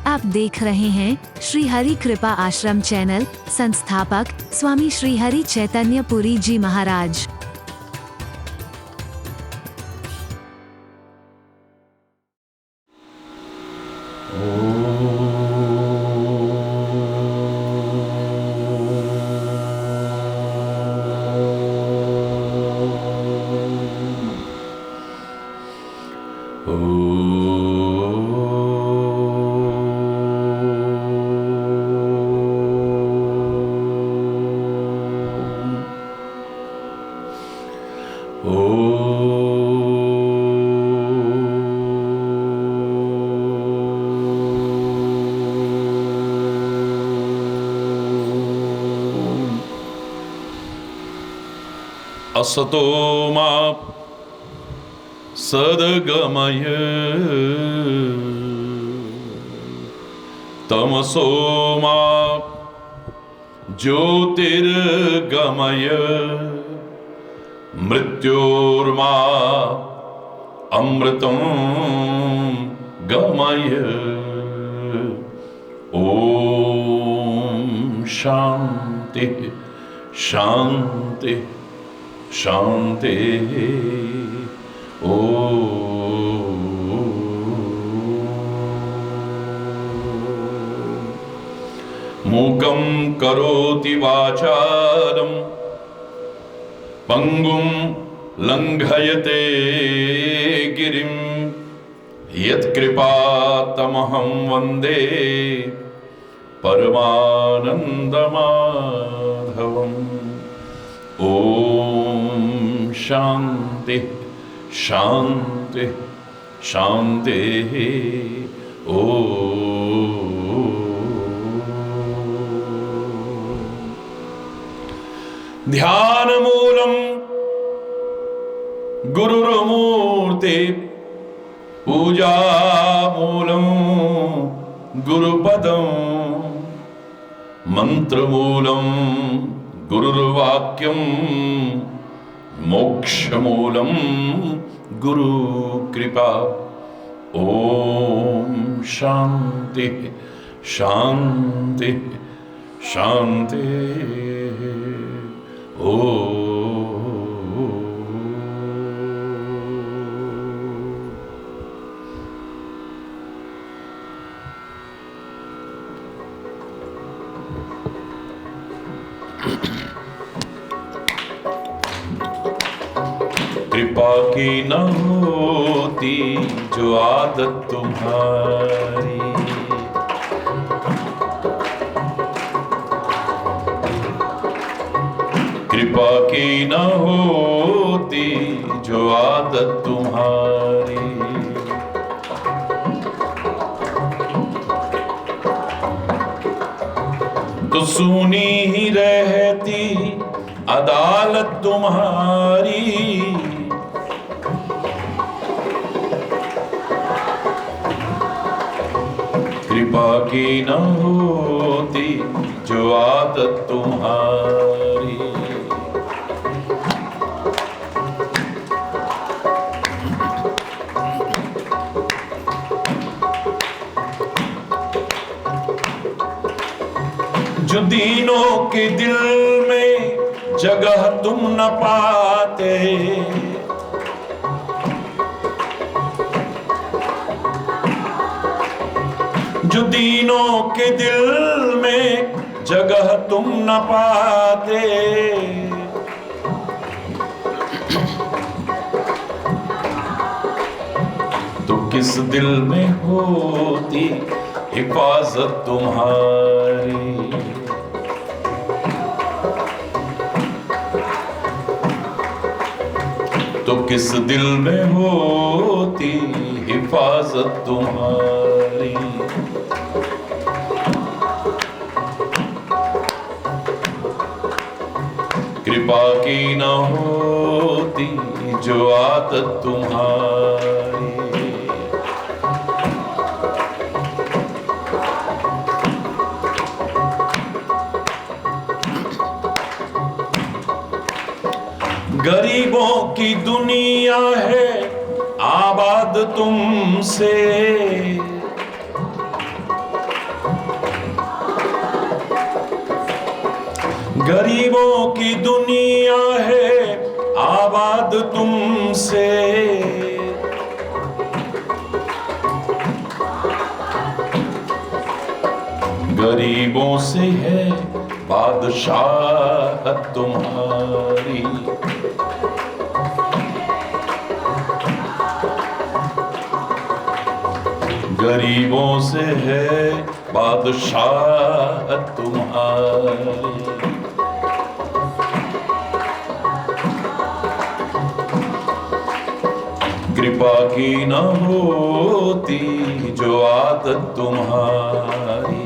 आप देख रहे हैं श्री हरि कृपा आश्रम चैनल। संस्थापक स्वामी श्री हरि चैतन्य पुरी जी महाराज। असतो मा सद्गमय तमसो मा ज्योतिर्गमय मृत्योर्मा अमृतं गमय। ओम शांति शांति शांति। ओ मूकं करोति वाचालं पंगुं लंघयते गिरिं यत्कृपातमहं वन्दे परमानन्दमाधवम्। ओम शांति शांति शांति। ओ ध्यान मूलम गुरुर्मूर्ति पूजा मूलम गुरुपदम मंत्र मूलम गुरुर्वाक्यम मोक्षमूलम गुरु कृपा। ओम शांति शांति शांति। ओ कृपा की न होती जो आदत तुम्हारी, कृपा की न होती जो आदत तुम्हारी, तो सुनी ही रहती अदालत तुम्हारी। कृपा की न होती जो आदत तुम्हारी, जो दीनों के दिल में जगह तुम न पाते, जो दीनों के दिल में जगह तुम न पाते, तो किस दिल में होती हिफाजत तुम्हारी। तो किस दिल में होती हिफाजत तुम्हारी। कृपा की न होती जो आदत तुम्हारी, गरीबों की दुनिया है आबाद तुमसे, गरीबों की दुनिया है आबाद तुमसे, गरीबों से है बादशाहत तुम्हारी। गरीबों से है बादशाहत तुम्हारी। कृपा की न होती जो आदत तुम्हारी।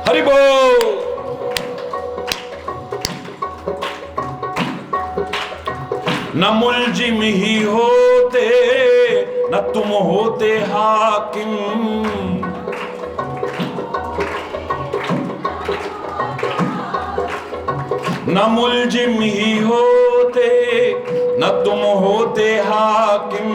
हरि बोल। न मुलजिम ही होते न तुम होते हाकिम, न मुलजिम ही होते न तुम होते हाकिम।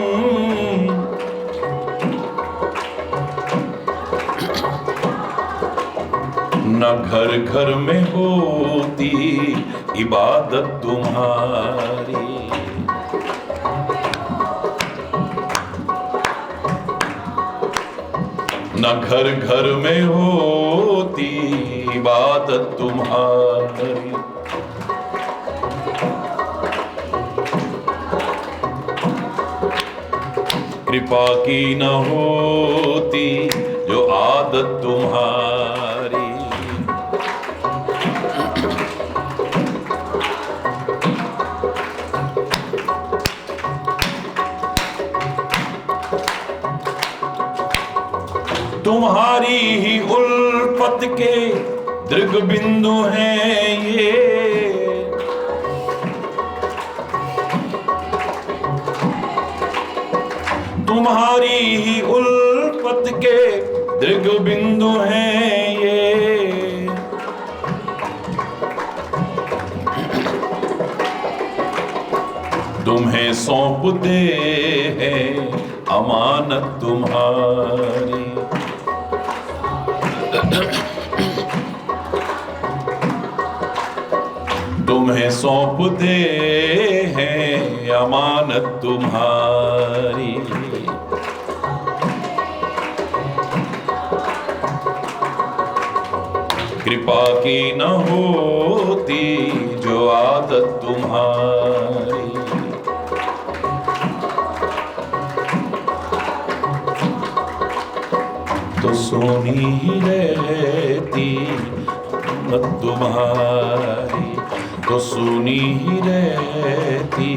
न घर घर में होती इबादत तुम्हारी। न घर घर में होती इबादत तुम्हारी। कृपा की न होती जो आदत तुम्हारी। तुम्हारी ही उल्फत के दृग बिंदु हैं ये, तुम्हारी ही उल्फत के दृग बिंदु हैं ये। तुम्हें सौंप दे है अमानत तुम्हारी। तुम्हें सौंप दे है अमानत तुम्हारी। कृपा की न होती जो आदत तुम्हारी। तो सोनी ही रहती मत तुम्हारी, तो सुनी ही रहती।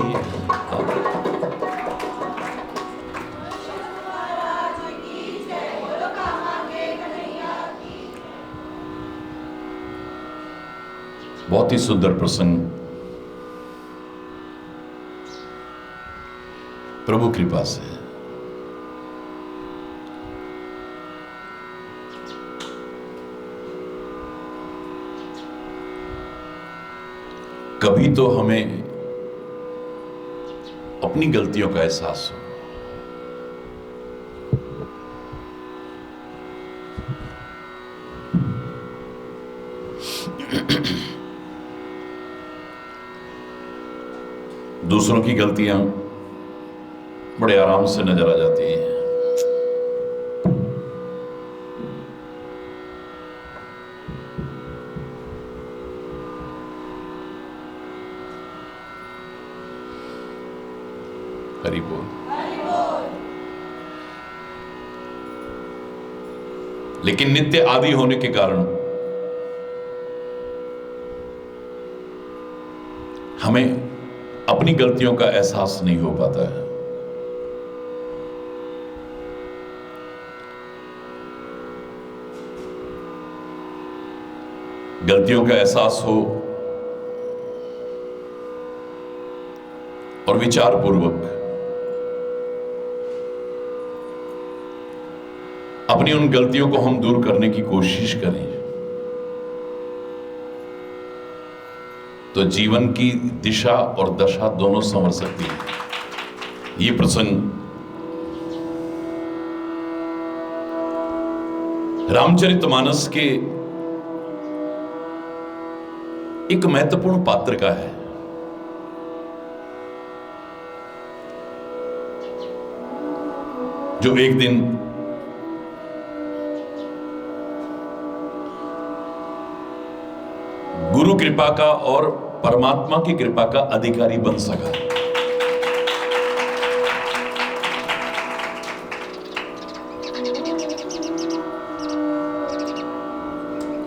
बहुत ही सुंदर प्रसंग। प्रभु कृपा से कभी तो हमें अपनी गलतियों का एहसास हो। दूसरों की गलतियां बड़े आराम से नजर आ जाती हैं। हरि बोल। लेकिन नित्य आदि होने के कारण हमें अपनी गलतियों का एहसास नहीं हो पाता है। गलतियों का एहसास हो और विचार पूर्वक अपनी उन गलतियों को हम दूर करने की कोशिश करें तो जीवन की दिशा और दशा दोनों संवर सकती है। ये प्रसंग रामचरितमानस के एक महत्वपूर्ण पात्र का है। जो एक दिन गुरु कृपा का और परमात्मा की कृपा का अधिकारी बन सका।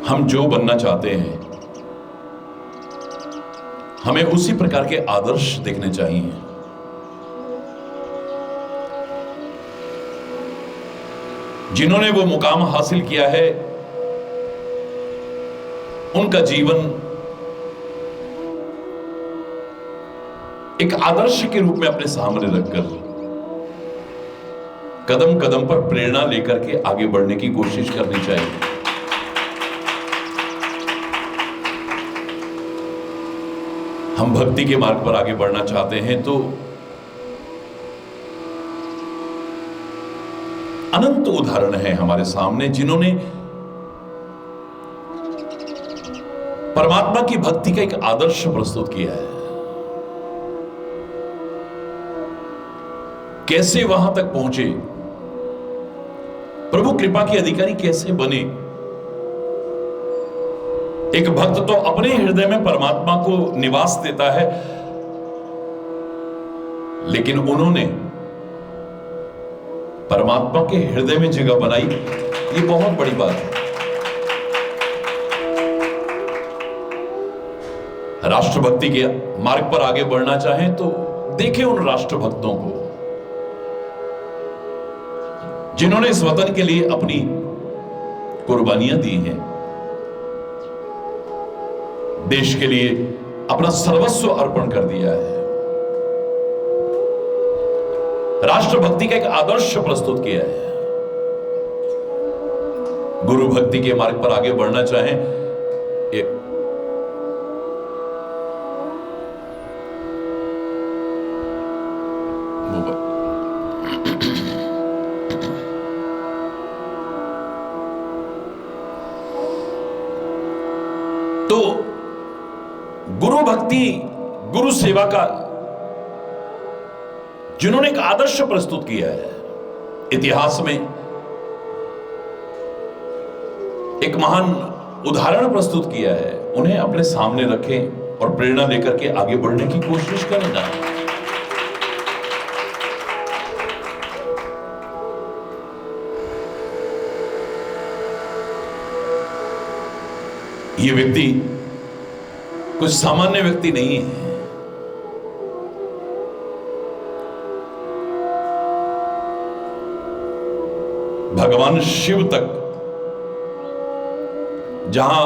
हम जो बनना चाहते हैं हमें उसी प्रकार के आदर्श देखने चाहिए। जिन्होंने वो मुकाम हासिल किया है उनका जीवन एक आदर्श के रूप में अपने सामने रखकर कदम कदम पर प्रेरणा लेकर के आगे बढ़ने की कोशिश करनी चाहिए। हम भक्ति के मार्ग पर आगे बढ़ना चाहते हैं तो अनंत उदाहरण है हमारे सामने जिन्होंने परमात्मा की भक्ति का एक आदर्श प्रस्तुत किया है। कैसे वहां तक पहुंचे, प्रभु कृपा के अधिकारी कैसे बने। एक भक्त तो अपने हृदय में परमात्मा को निवास देता है, लेकिन उन्होंने परमात्मा के हृदय में जगह बनाई, ये बहुत बड़ी बात है। राष्ट्रभक्ति के मार्ग पर आगे बढ़ना चाहें तो देखें उन राष्ट्रभक्तों को जिन्होंने इस वतन के लिए अपनी कुर्बानियां दी हैं, देश के लिए अपना सर्वस्व अर्पण कर दिया है, राष्ट्रभक्ति का एक आदर्श प्रस्तुत किया है। गुरु भक्ति के मार्ग पर आगे बढ़ना चाहें, तो गुरु भक्ति, गुरु सेवा का जिन्होंने एक आदर्श प्रस्तुत किया है, इतिहास में एक महान उदाहरण प्रस्तुत किया है, उन्हें अपने सामने रखें और प्रेरणा लेकर के आगे बढ़ने की कोशिश करें ना। ये व्यक्ति कुछ सामान्य व्यक्ति नहीं है। भगवान शिव तक जहां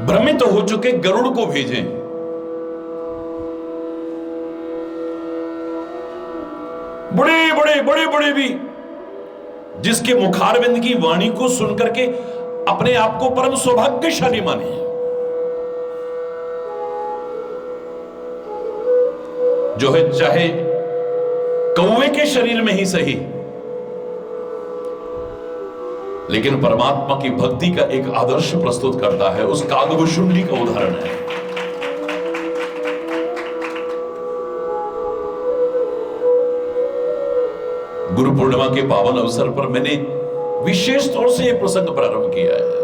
भ्रमित हो चुके गरुड़ को भेजें, बड़े भी जिसके मुखारविंद की वाणी को सुनकर के अपने आप को परम सौभाग्यशाली माने, जो है चाहे कौवे के शरीर में ही सही, लेकिन परमात्मा की भक्ति का एक आदर्श प्रस्तुत करता है, उस कागभूषुंडी का उदाहरण है। गुरु पूर्णिमा के पावन अवसर पर मैंने विशेष तौर से यह प्रसंग प्रारंभ किया है।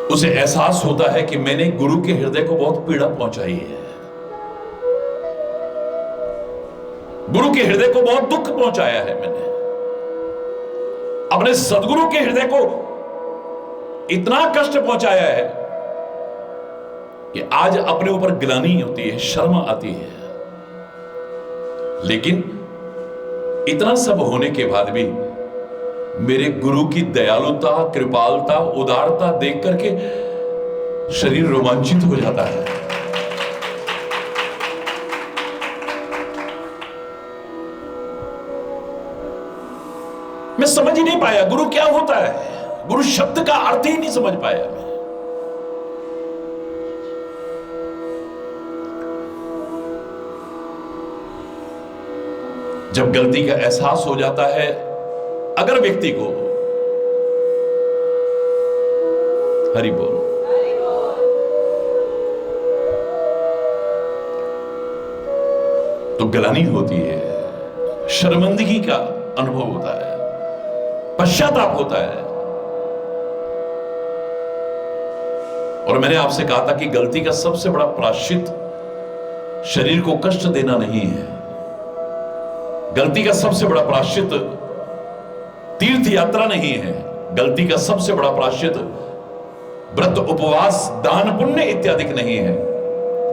उसे एहसास होता है कि मैंने गुरु के हृदय को बहुत पीड़ा पहुंचाई है, गुरु के हृदय को बहुत दुख पहुंचाया है। मैंने अपने सदगुरु के हृदय को इतना कष्ट पहुंचाया है कि आज अपने ऊपर ग्लानि होती है, शर्म आती है। लेकिन इतना सब होने के बाद भी मेरे गुरु की दयालुता, कृपालता, उदारता देख करके शरीर रोमांचित हो जाता है। मैं समझ ही नहीं पाया गुरु क्या होता है, गुरु शब्द का अर्थ ही नहीं समझ पाया मैं। जब गलती का एहसास हो जाता है अगर व्यक्ति को, हरि बोल, तो ग्लानि होती है, शर्मिंदगी का अनुभव होता है, पश्चाताप होता है। और मैंने आपसे कहा था कि गलती का सबसे बड़ा प्रायश्चित शरीर को कष्ट देना नहीं है। गलती का सबसे बड़ा प्रायश्चित तीर्थ यात्रा नहीं है। गलती का सबसे बड़ा प्रायश्चित व्रत, उपवास, दान, पुण्य इत्यादि नहीं है।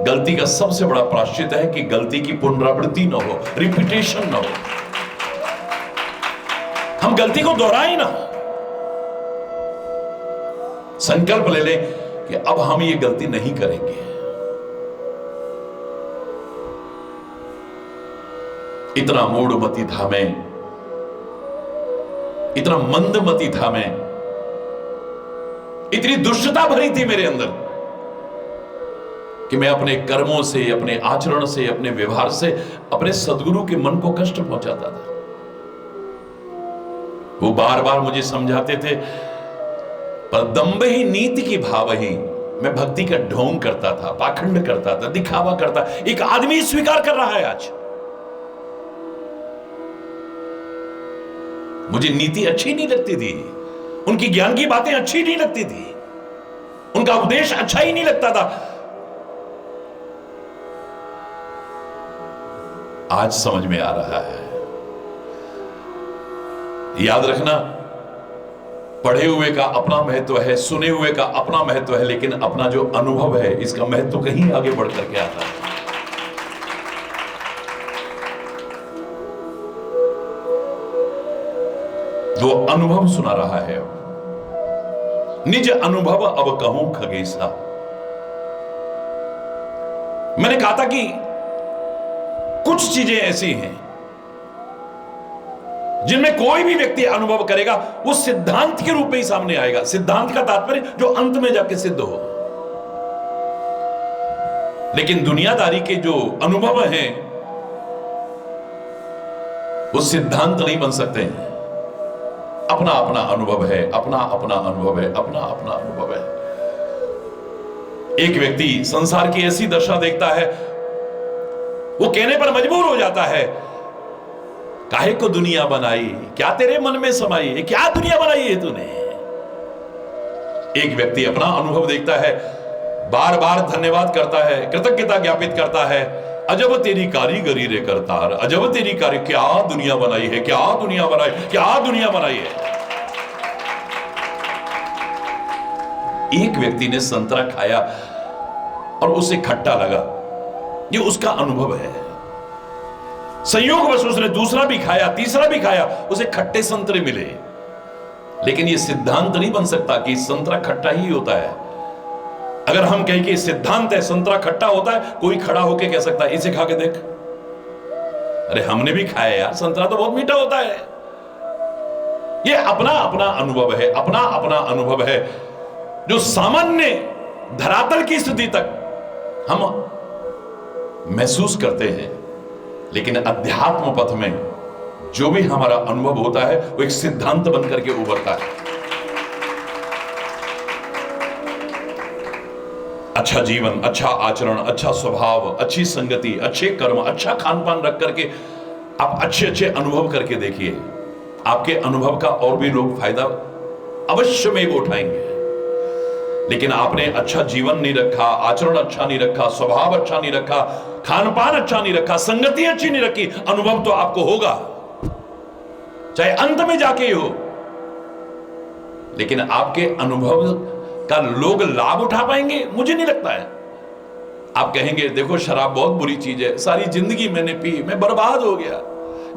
गलती का सबसे बड़ा प्रायश्चित है कि गलती की पुनरावृत्ति न हो, रिपीटेशन न हो। हम गलती को दोहराएं ना, संकल्प ले लें कि अब हम ये गलती नहीं करेंगे। इतना मूढ़मती था मैं, इतना मंदमती था मैं, इतनी दुष्टता भरी थी मेरे अंदर कि मैं अपने कर्मों से, अपने आचरण से, अपने व्यवहार से अपने सदगुरु के मन को कष्ट पहुंचाता था। वो बार बार मुझे समझाते थे, पर दम्भ ही नीति की भाव ही, मैं भक्ति का ढोंग करता था, पाखंड करता था, दिखावा करता। एक आदमी स्वीकार कर रहा है आज, मुझे नीति अच्छी नहीं लगती थी, उनकी ज्ञान की बातें अच्छी नहीं लगती थी, उनका उपदेश अच्छा ही नहीं लगता था। आज समझ में आ रहा है। याद रखना, पढ़े हुए का अपना महत्व है, सुने हुए का अपना महत्व है, लेकिन अपना जो अनुभव है इसका महत्व कहीं आगे बढ़ करके आता है। जो अनुभव सुना रहा है, निज अनुभव अब कहूं खगेसा। मैंने कहा था कि कुछ चीजें ऐसी हैं जिनमें कोई भी व्यक्ति अनुभव करेगा वो सिद्धांत के रूप में ही सामने आएगा। सिद्धांत का तात्पर्य जो अंत में जाके सिद्ध हो। लेकिन दुनियादारी के जो अनुभव हैं वो सिद्धांत नहीं बन सकते हैं। अपना अपना अनुभव है, अपना अपना अनुभव है, अपना अपना अनुभव है। एक व्यक्ति संसार की ऐसी दशा देखता है, वो कहने पर मजबूर हो जाता है, काहे को दुनिया बनाई, क्या तेरे मन में समाई, क्या दुनिया बनाई है तूने। एक व्यक्ति अपना अनुभव देखता है, बार बार धन्यवाद करता है, कृतज्ञता ज्ञापित करता है, अजब तेरी कारीगरी रे करतार, अजब तेरी कारी, क्या दुनिया बनाई है, क्या दुनिया बनाई, क्या दुनिया बनाई है। एक व्यक्ति ने संतरा खाया और उसे खट्टा लगा, ये उसका अनुभव है। संयोगवश उसने दूसरा भी खाया, तीसरा भी खाया, उसे खट्टे संतरे मिले। लेकिन यह सिद्धांत नहीं बन सकता कि संतरा खट्टा ही होता है। अगर हम कहें कि सिद्धांत है संतरा खट्टा होता है, कोई खड़ा होकर कह सकता है इसे खा के देख, अरे हमने भी खाया यार, संतरा तो बहुत मीठा होता है। यह अपना अपना अनुभव है, अपना अपना अनुभव है, जो सामान्य धरातल की स्थिति तक हम महसूस करते हैं। लेकिन अध्यात्म पथ में जो भी हमारा अनुभव होता है वो एक सिद्धांत बनकर के उभरता है। अच्छा जीवन, अच्छा आचरण, अच्छा स्वभाव, अच्छी संगति, अच्छे कर्म, अच्छा खान पान रख करके आप अच्छे अच्छे अनुभव करके देखिए, आपके अनुभव का और भी लोग फायदा अवश्य में उठाएंगे। लेकिन आपने अच्छा जीवन नहीं रखा, आचरण अच्छा नहीं रखा, स्वभाव अच्छा नहीं रखा, खान पान अच्छा नहीं रखा, संगति अच्छी नहीं रखी, अनुभव तो आपको होगा, चाहे अंत में जाके ही हो। लेकिन आपके अनुभव का लोग लाभ उठा पाएंगे, मुझे नहीं लगता है। आप कहेंगे देखो शराब बहुत बुरी चीज है, सारी जिंदगी मैंने पी, मैं बर्बाद हो गया,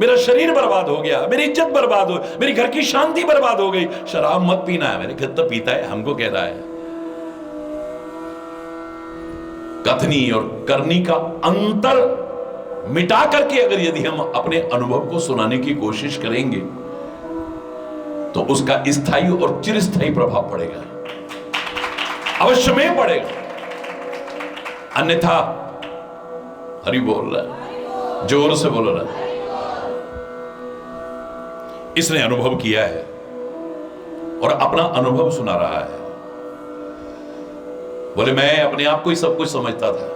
मेरा शरीर बर्बाद हो गया, मेरी इज्जत बर्बाद हो, मेरी घर की शांति बर्बाद हो गई। शराब मत पीना है, मेरे घर तो पीता है, हमको कह रहा है। कथनी और करनी का अंतर मिटा करके अगर यदि हम अपने अनुभव को सुनाने की कोशिश करेंगे तो उसका स्थायी और चिरस्थायी प्रभाव पड़ेगा, अवश्य में पड़ेगा। अन्यथा, हरि बोल रहा है, जोर से बोल रहा है, इसने अनुभव किया है और अपना अनुभव सुना रहा है। बोले मैं अपने आप को ही सब कुछ समझता था।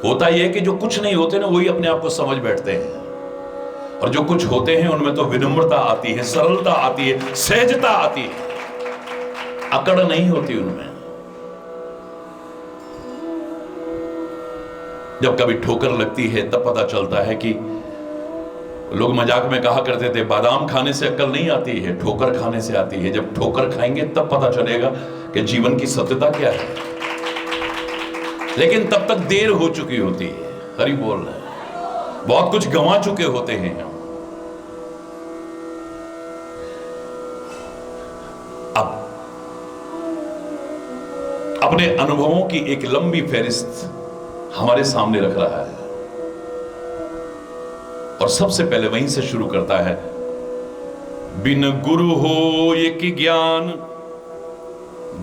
होता यह है कि जो कुछ नहीं होते ना वही अपने आप को समझ बैठते हैं, और जो कुछ होते हैं उनमें तो विनम्रता आती है, सरलता आती है, सहजता आती है, अकड़ नहीं होती उनमें। जब कभी ठोकर लगती है तब पता चलता है कि लोग मजाक में कहा करते थे बादाम खाने से अक्ल नहीं आती है, ठोकर खाने से आती है। जब ठोकर खाएंगे तब पता चलेगा कि जीवन की सत्यता क्या है, लेकिन तब तक देर हो चुकी होती है। हरि बोल रहे हैं, बहुत कुछ गंवा चुके होते हैं हम। अब अपने अनुभवों की एक लंबी फहरिस्त हमारे सामने रख रहा है, और सबसे पहले वहीं से शुरू करता है। बिन गुरु हो ये कि ज्ञान,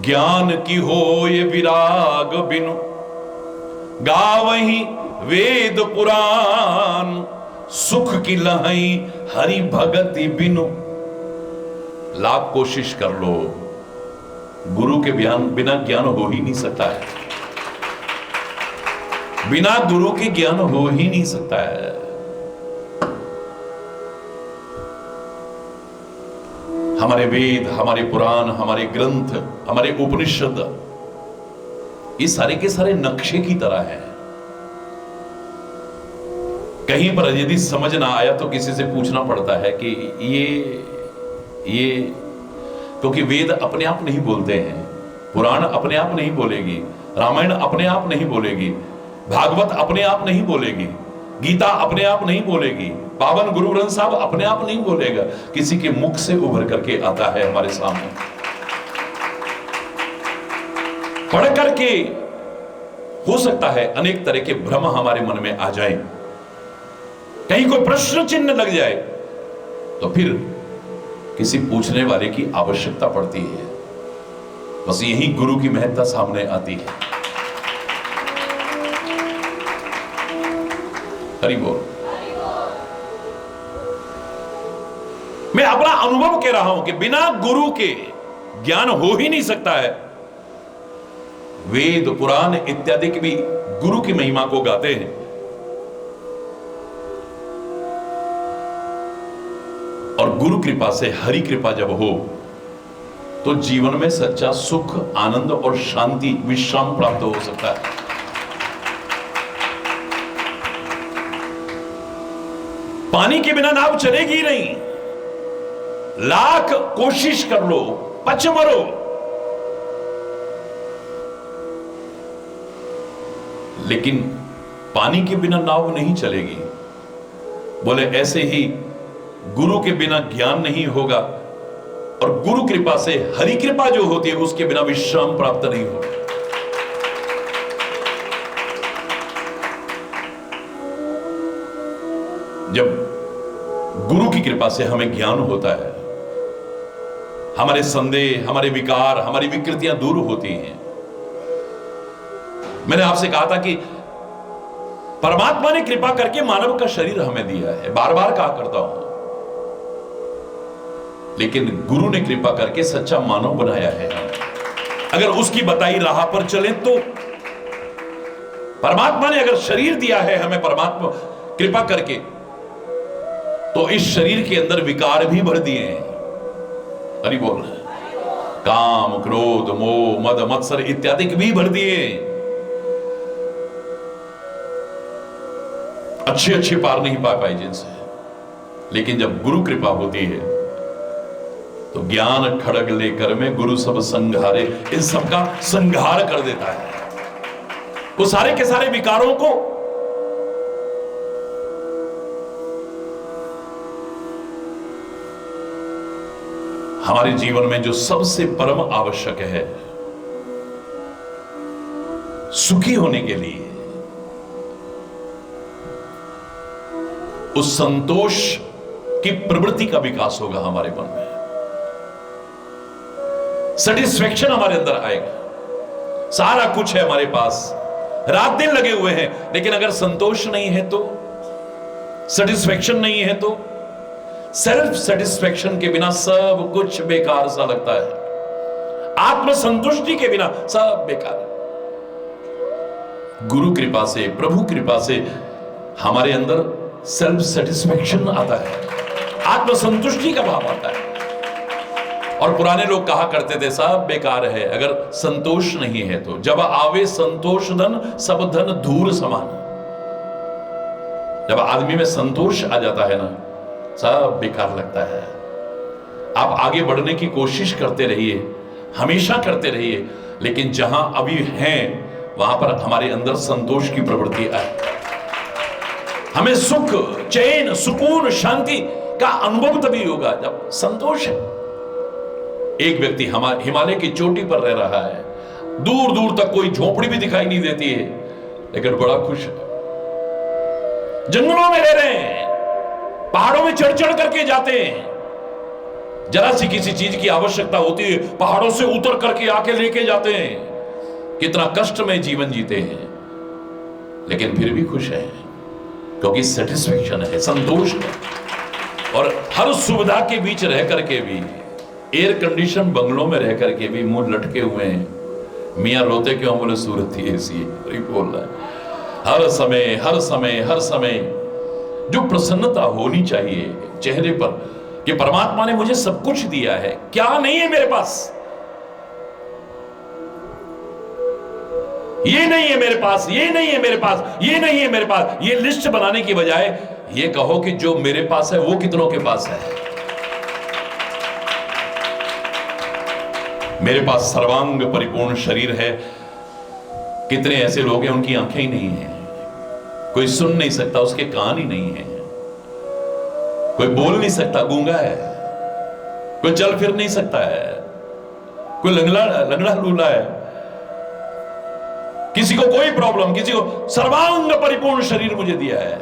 ज्ञान की हो ये विराग, बिनु गावहीं वेद पुराण, सुख की लहई हरि भगति बिनु। लाख कोशिश कर लो, गुरु के बिना ज्ञान हो ही नहीं सकता है। बिना गुरु के ज्ञान हो ही नहीं सकता है। हमारे वेद, हमारे पुराण, हमारे ग्रंथ, हमारे उपनिषद, ये सारे के सारे नक्शे की तरह है। कहीं पर यदि समझ ना आया तो किसी से पूछना पड़ता है कि ये क्योंकि वेद अपने आप नहीं बोलते हैं, पुराण अपने आप नहीं बोलेगी, रामायण अपने आप नहीं बोलेगी, भागवत अपने आप नहीं बोलेगी, गीता अपने आप नहीं बोलेगी, पावन गुरु ग्रंथ साहब अपने आप नहीं बोलेगा, किसी के मुख से उभर करके आता है हमारे सामने। पढ़ करके हो सकता है अनेक तरह के भ्रम हमारे मन में आ जाए, कहीं कोई प्रश्न चिन्ह लग जाए, तो फिर किसी पूछने वाले की आवश्यकता पड़ती है। बस यही गुरु की महत्ता सामने आती है। हरि बोल। मैं अपना अनुभव कह रहा हूं कि बिना गुरु के ज्ञान हो ही नहीं सकता है। वेद, पुराण इत्यादि के भी गुरु की महिमा को गाते हैं, और गुरु कृपा से, हरि कृपा जब हो तो जीवन में सच्चा सुख, आनंद और शांति, विश्राम प्राप्त हो सकता है। पानी के बिना नाव चलेगी नहीं, लाख कोशिश कर लो, पच मरो, लेकिन पानी के बिना नाव नहीं चलेगी। बोले ऐसे ही गुरु के बिना ज्ञान नहीं होगा, और गुरु कृपा से, हरि कृपा जो होती है उसके बिना विश्राम प्राप्त नहीं होगा। जब गुरु की कृपा से हमें ज्ञान होता है, हमारे संदेह, हमारे विकार, हमारी विकृतियां दूर होती हैं। मैंने आपसे कहा था कि परमात्मा ने कृपा करके मानव का शरीर हमें दिया है, बार बार कहा करता हूं, लेकिन गुरु ने कृपा करके सच्चा मानव बनाया है। अगर उसकी बताई राह पर चलें तो परमात्मा ने अगर शरीर दिया है हमें, परमात्मा कृपा करके, तो इस शरीर के अंदर विकार भी भर दिए हैं। हरि बोल। काम, क्रोध, मोह, मद, मत्सर इत्यादि भी भर दिए। अच्छे अच्छे पार नहीं पा पाए जिनसे, लेकिन जब गुरु कृपा होती है तो ज्ञान खड़ग लेकर में गुरु सब संघारे, इन सबका संघार कर देता है। वो सारे के सारे विकारों को हमारे जीवन में जो सबसे परम आवश्यक है सुखी होने के लिए, उस संतोष की प्रवृत्ति का विकास होगा हमारे मन में, सेटिस्फेक्शन हमारे अंदर आएगा। सारा कुछ है हमारे पास, रात दिन लगे हुए हैं, लेकिन अगर संतोष नहीं है तो, सेटिस्फेक्शन नहीं है तो, सेल्फ सेटिस्फेक्शन के बिना सब कुछ बेकार सा लगता है, आत्मसंतुष्टि के बिना सब बेकार है। गुरु कृपा से, प्रभु कृपा से हमारे अंदर सेल्फ सेटिस्फेक्शन आता है, आत्मसंतुष्टि का भाव आता है। और पुराने लोग कहा करते थे सब बेकार है अगर संतोष नहीं है तो। जब आवे संतोष धन सब धन धूल समान। जब आदमी में संतोष आ जाता है ना, सब बेकार लगता है। आप आगे बढ़ने की कोशिश करते रहिए, हमेशा करते रहिए, लेकिन जहां अभी हैं वहां पर हमारे अंदर संतोष की प्रवृत्ति आए। हमें सुख, चैन, सुकून, शांति का अनुभव तभी होगा जब संतोष है। एक व्यक्ति हिमालय की चोटी पर रह रहा है, दूर दूर तक कोई झोपड़ी भी दिखाई नहीं देती है, लेकिन बड़ा खुश है। जंगलों में रह रहे हैं, पहाड़ों में चढ़ चढ़ करके जाते हैं, जरा सी किसी चीज की आवश्यकता होती है पहाड़ों से उतर करके आके लेके जाते हैं। कितना कष्ट में जीवन जीते हैं, लेकिन फिर भी खुश हैं, क्योंकि सेटिस्फेक्शन है, संतोष है। और हर सुविधा के बीच रह करके भी, एयर कंडीशन बंगलों में रह करके भी मुंह लटके हुए हैं। मियां रोते क्यों? बोले सूरत ही ऐसी है। बोल रहा है हर समय हर समय हर समय जो प्रसन्नता होनी चाहिए चेहरे पर कि परमात्मा ने मुझे सब कुछ दिया है, क्या नहीं है मेरे पास, ये नहीं है मेरे पास, ये नहीं है मेरे पास, ये नहीं है मेरे पास। ये लिस्ट बनाने की बजाय ये कहो कि जो मेरे पास है वो कितनों के पास है। मेरे पास सर्वांग परिपूर्ण शरीर है। कितने ऐसे लोग हैं उनकी आंखें ही नहीं है, कोई सुन नहीं सकता, उसके कान ही नहीं है, कोई बोल नहीं सकता, गूंगा है, कोई चल फिर नहीं सकता है, कोई लंगड़ा लूला है, किसी को कोई प्रॉब्लम, किसी को सर्वांग परिपूर्ण शरीर मुझे दिया है।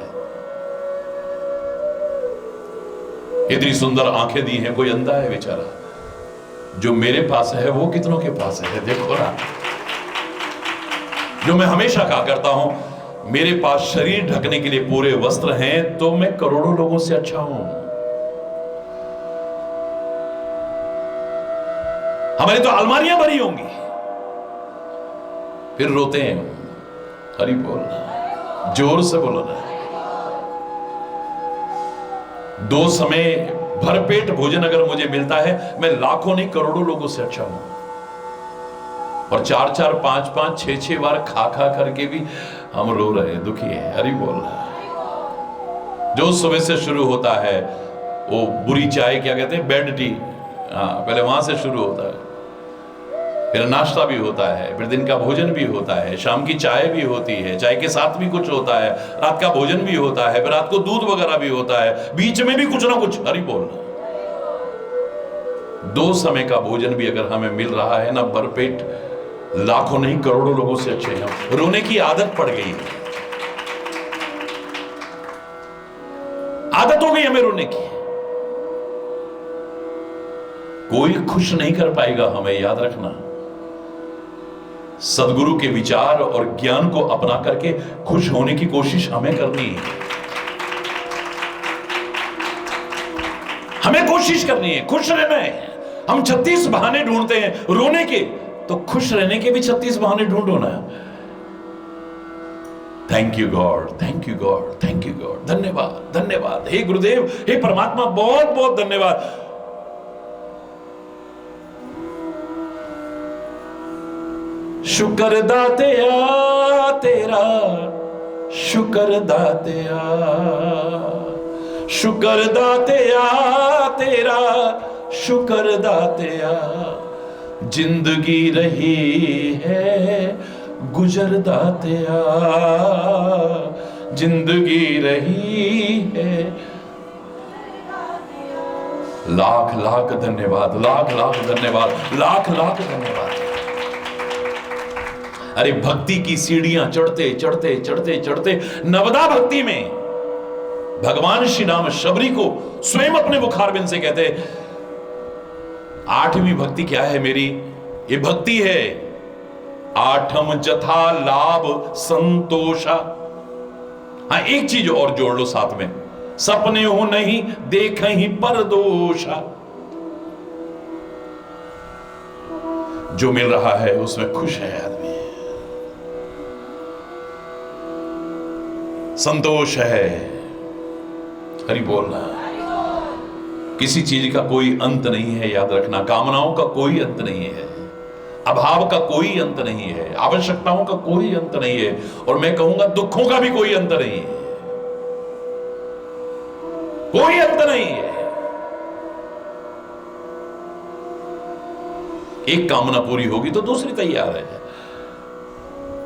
इतनी सुंदर आंखें दी हैं, कोई अंधा है बेचारा। जो मेरे पास है वो कितनों के पास है, देखो ना। जो मैं हमेशा कहा करता हूं, मेरे पास शरीर ढकने के लिए पूरे वस्त्र हैं तो मैं करोड़ों लोगों से अच्छा हूं। हमारी तो अलमारियां भरी होंगी, फिर रोते हैं। हरि बोलना, जोर से बोलो ना। दो समय भरपेट भोजन अगर मुझे मिलता है, मैं लाखों नहीं करोड़ों लोगों से अच्छा हूं। और 4-4, 5-5, 6-6 बार खा खा करके भी हम रो रहे हैं, दुखी है। हरि बोलना। जो सुबह से शुरू होता है वो बुरी चाय, क्या कहते हैं, बेड टी, पहले वहां से शुरू होता है, फिर नाश्ता भी होता है, फिर दिन का भोजन भी होता है, शाम की चाय भी होती है, चाय के साथ भी कुछ होता है, रात का भोजन भी होता है, फिर रात को दूध वगैरह भी होता है, बीच में भी कुछ ना कुछ। हरि बोलना। 2 समय का भोजन भी अगर हमें मिल रहा है ना भरपेट, लाखों नहीं करोड़ों लोगों से अच्छे हैं। रोने की आदत पड़ गई है, आदत हो गई हमें रोने की। कोई खुश नहीं कर पाएगा हमें, याद रखना। सदगुरु के विचार और ज्ञान को अपना करके खुश होने की कोशिश हमें करनी है। हमें कोशिश करनी है, खुश रहना है। हम 36 बहाने ढूंढते हैं रोने के, तो खुश रहने के भी 36 बहाने ढूंढो ना। Thank you God, thank you God, thank you God. धन्यवाद, धन्यवाद हे गुरुदेव, हे परमात्मा, बहुत बहुत धन्यवाद। शुक्र दातिया तेरा, शुक्र दातिया, शुक्र दातिया तेरा, शुक्र दातिया। जिंदगी रही है गुजर दातिया, जिंदगी रही है। लाख लाख धन्यवाद, लाख लाख धन्यवाद, लाख लाख धन्यवाद। अरे भक्ति की सीढ़ियां चढ़ते चढ़ते चढ़ते चढ़ते नवदा भक्ति में भगवान श्री राम शबरी को स्वयं अपने मुखारबिंद से कहते, 8वीं भक्ति क्या है मेरी? ये भक्ति है 8म जथा लाभ संतोषा। हाँ, एक चीज और जोड़ लो साथ में, सपने हो नहीं देख ही पर दोषा। जो मिल रहा है उसमें खुश है आदमी, संतोष है। हरि बोलना। किसी चीज का कोई अंत नहीं है, याद रखना। कामनाओं का कोई अंत नहीं है, अभाव का कोई अंत नहीं है, आवश्यकताओं का कोई अंत नहीं है, और मैं कहूंगा दुखों का भी कोई अंत नहीं है, कोई अंत नहीं है। एक कामना पूरी होगी तो दूसरी तैयार है,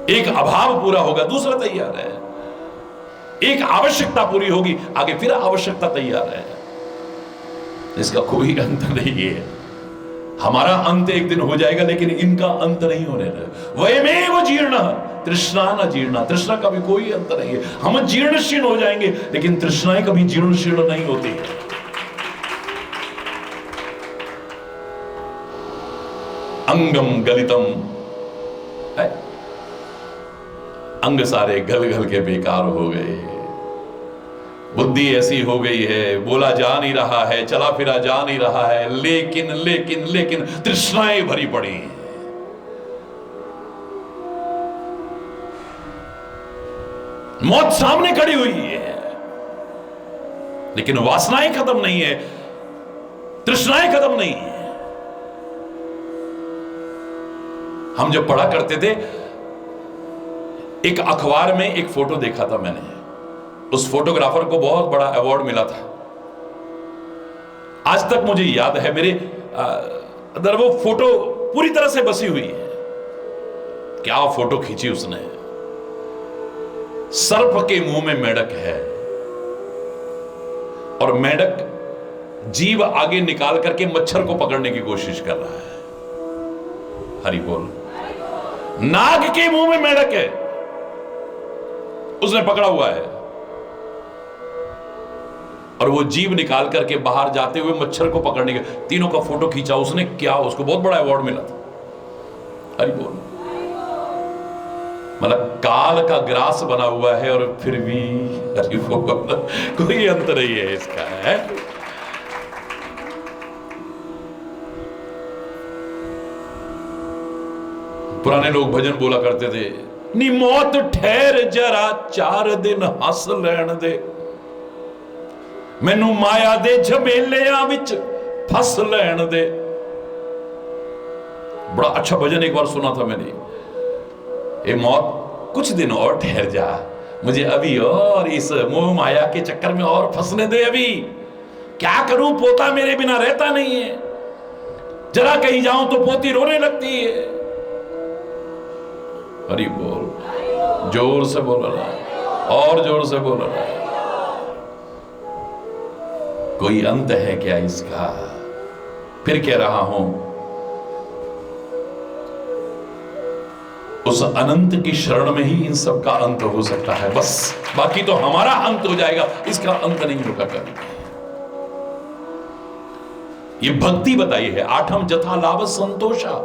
एक अभाव पूरा होगा दूसरा तैयार है, एक आवश्यकता पूरी होगी आगे फिर आवश्यकता तैयार है। इसका कोई अंत नहीं है। हमारा अंत एक दिन हो जाएगा, लेकिन इनका अंत नहीं होने लगा। वयमेव जीर्ण तृष्णा न जीर्णा। तृष्णा का भी कोई अंत नहीं है। हम जीर्ण शीर्ण हो जाएंगे, लेकिन तृष्णाएं कभी जीर्ण शीर्ण नहीं होती। अंगम गलितम है, अंग सारे गल गल के बेकार हो गए। बुद्धि ऐसी हो गई है, बोला जा नहीं रहा है, चला फिरा जा नहीं रहा है, लेकिन लेकिन लेकिन तृष्णाएं भरी पड़ी। मौत सामने खड़ी हुई है, लेकिन वासनाएं खत्म नहीं है, तृष्णाएं खत्म नहीं है। हम जब पढ़ा करते थे, एक अखबार में एक फोटो देखा था मैंने। उस फोटोग्राफर को बहुत बड़ा अवार्ड मिला था। आज तक मुझे याद है, मेरे अंदर वो फोटो पूरी तरह से बसी हुई है। क्या फोटो खींची उसने। सर्प के मुंह में मेंढक है, और मेंढक जीभ आगे निकाल करके मच्छर को पकड़ने की कोशिश कर रहा है। हरि बोल। नाग के मुंह में मेंढक है, उसने पकड़ा हुआ है, और वो जीभ निकाल करके बाहर जाते हुए मच्छर को पकड़ने के। तीनों का फोटो खींचा उसने। क्या उसको बहुत बड़ा अवार्ड मिला था। हरि बोल। मतलब काल का ग्रास बना हुआ है, और फिर भी हरि बोल, कोई अंत नहीं है इसका है। पुराने लोग भजन बोला करते थे, नी मौत ठहर जरा 4 दिन हंस लैण दे, मैनू माया दे झमेलियां विच फस लैण दे। बड़ा अच्छा भजन एक बार सुना था मैंने। ए मौत कुछ दिन और ठहर जा, मुझे अभी और इस मोह माया के चक्कर में और फंसने दे। अभी क्या करूं, पोता मेरे बिना रहता नहीं है, जरा कहीं जाऊं तो पोती रोने लगती है। हरि बोल। जोर से बोल रहा है, और जोर से बोल रहा है। कोई अंत है क्या इसका। फिर कह रहा हूं, उस अनंत की शरण में ही इन सब का अंत हो सकता है बस। बाकी तो हमारा अंत हो जाएगा, इसका अंत नहीं होगा कभी। ये भक्ति बताई है। 8 जथा लाभ संतोषा।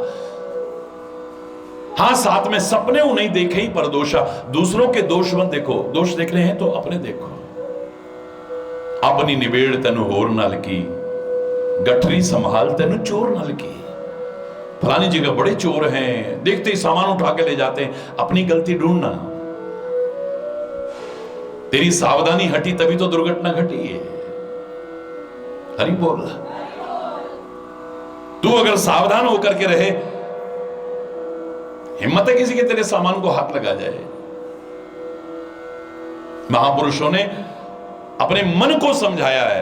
हां, साथ में सपने नहीं देखे ही पर दोषा। दूसरों के दोष मत देखो, दोष देख रहे हैं तो अपने देखो। अपनी निबेड़ तेनु होर नल की, गठरी संभाल तेनु चोर नल की। फलानी जगह बड़े चोर हैं, देखते ही सामान उठा के ले जाते हैं। अपनी गलती ढूंढना। तेरी सावधानी हटी तभी तो दुर्घटना घटी है। हरि बोल। तू अगर सावधान होकर के रहे, हिम्मत है किसी के तेरे सामान को हाथ लगा जाए। महापुरुषों ने अपने मन को समझाया है।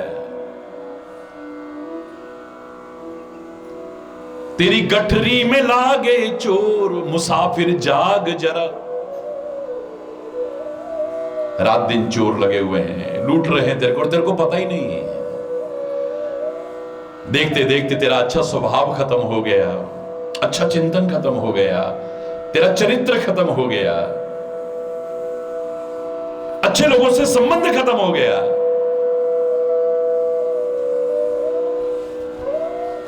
तेरी गठरी में लागे चोर, मुसाफिर जाग जरा। रात दिन चोर लगे हुए हैं, लूट रहे हैं तेरे को, और तेरे को पता ही नहीं है। देखते देखते तेरा अच्छा स्वभाव खत्म हो गया, अच्छा चिंतन खत्म हो गया, तेरा चरित्र खत्म हो गया, अच्छे लोगों से संबंध खत्म हो गया।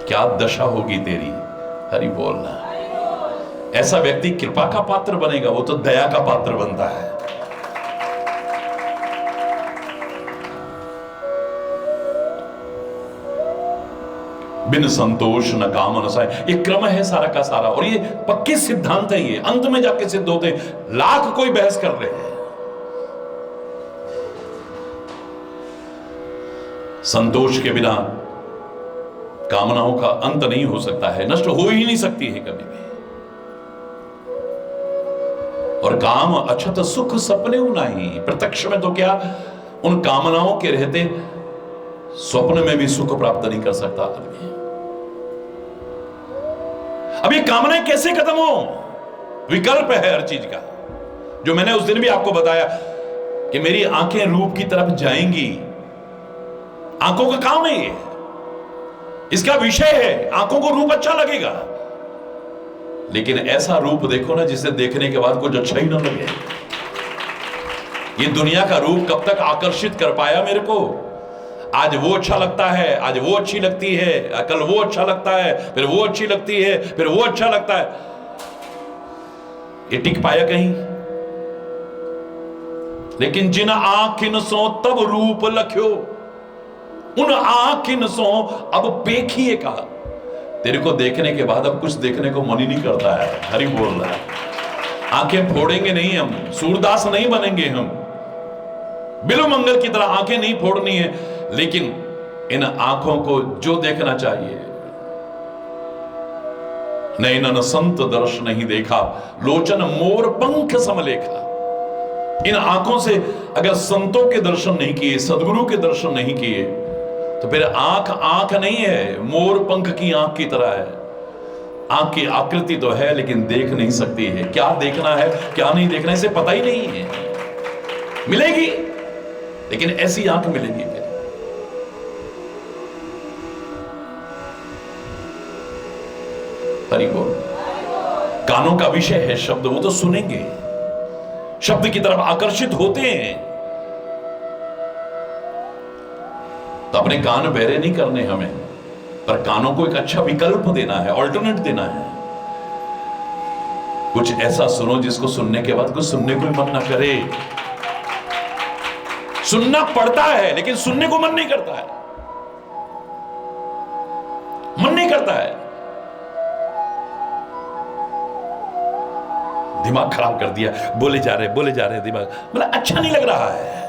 क्या दशा होगी तेरी। हरि बोलना। ऐसा व्यक्ति कृपा का पात्र बनेगा, वो तो दया का पात्र बनता है। बिन संतोष न काम न साय। ये क्रम है सारा का सारा, और ये पक्के सिद्धांत है, ये अंत में जाके सिद्ध होते हैं। लाख कोई बहस कर रहे हैं, संतोष के बिना कामनाओं का अंत नहीं हो सकता है, नष्ट हो ही नहीं सकती है कभी भी। और काम अछत सुख सपने नहीं, प्रत्यक्ष में तो क्या, उन कामनाओं के रहते स्वप्न में भी सुख प्राप्त नहीं कर सकता आदमी। अब ये कामनाएं कैसे खत्म हो? विकल्प है हर चीज का, जो मैंने उस दिन भी आपको बताया कि मेरी आंखें रूप की तरफ जाएंगी। आंखों का काम है ये, इसका विषय है, आंखों को रूप अच्छा लगेगा, लेकिन ऐसा रूप देखो ना जिसे देखने के बाद कुछ अच्छा ही ना लगे। ये दुनिया का रूप कब तक आकर्षित कर पाया मेरे को? आज वो अच्छा लगता है, आज वो अच्छी लगती है, कल वो अच्छा लगता है, फिर वो अच्छी लगती है, फिर वो अच्छा लगता है। ये टिक पाया कहीं? लेकिन जिन आखिन सो तब रूप लख्यो, उन आखिन सो अब पेखिए का। तेरे को देखने के बाद अब कुछ देखने को मन ही नहीं करता है। हरि बोल रहा है, आंखें फोड़ेंगे नहीं हम, सूरदास नहीं बनेंगे हम, बिलो मंगल की तरह आंखें नहीं फोड़नी है, लेकिन इन आंखों को जो देखना चाहिए। नैनन संत दर्श नहीं देखा, लोचन मोर पंख समलेखा। इन आंखों से अगर संतों के दर्शन नहीं किए, सदगुरु के दर्शन नहीं किए, तो फिर आंख आंख नहीं है, मोर पंख की आंख की तरह है। आंख की आकृति तो है लेकिन देख नहीं सकती है, क्या देखना है क्या नहीं देखना इसे पता ही नहीं है। मिलेगी लेकिन ऐसी आंख मिलेगी फिर। हरि बोल। कानों का विषय है शब्द, वो तो सुनेंगे, शब्द की तरफ आकर्षित होते हैं। तो अपने कान बहरे नहीं करने हमें, पर कानों को एक अच्छा विकल्प देना है, ऑल्टरनेट देना है। कुछ ऐसा सुनो जिसको सुनने के बाद कुछ सुनने को मन ना करे। सुनना पड़ता है लेकिन सुनने को मन नहीं करता है, मन नहीं करता है। दिमाग खराब कर दिया, बोले जा रहे दिमाग, मतलब अच्छा नहीं लग रहा है।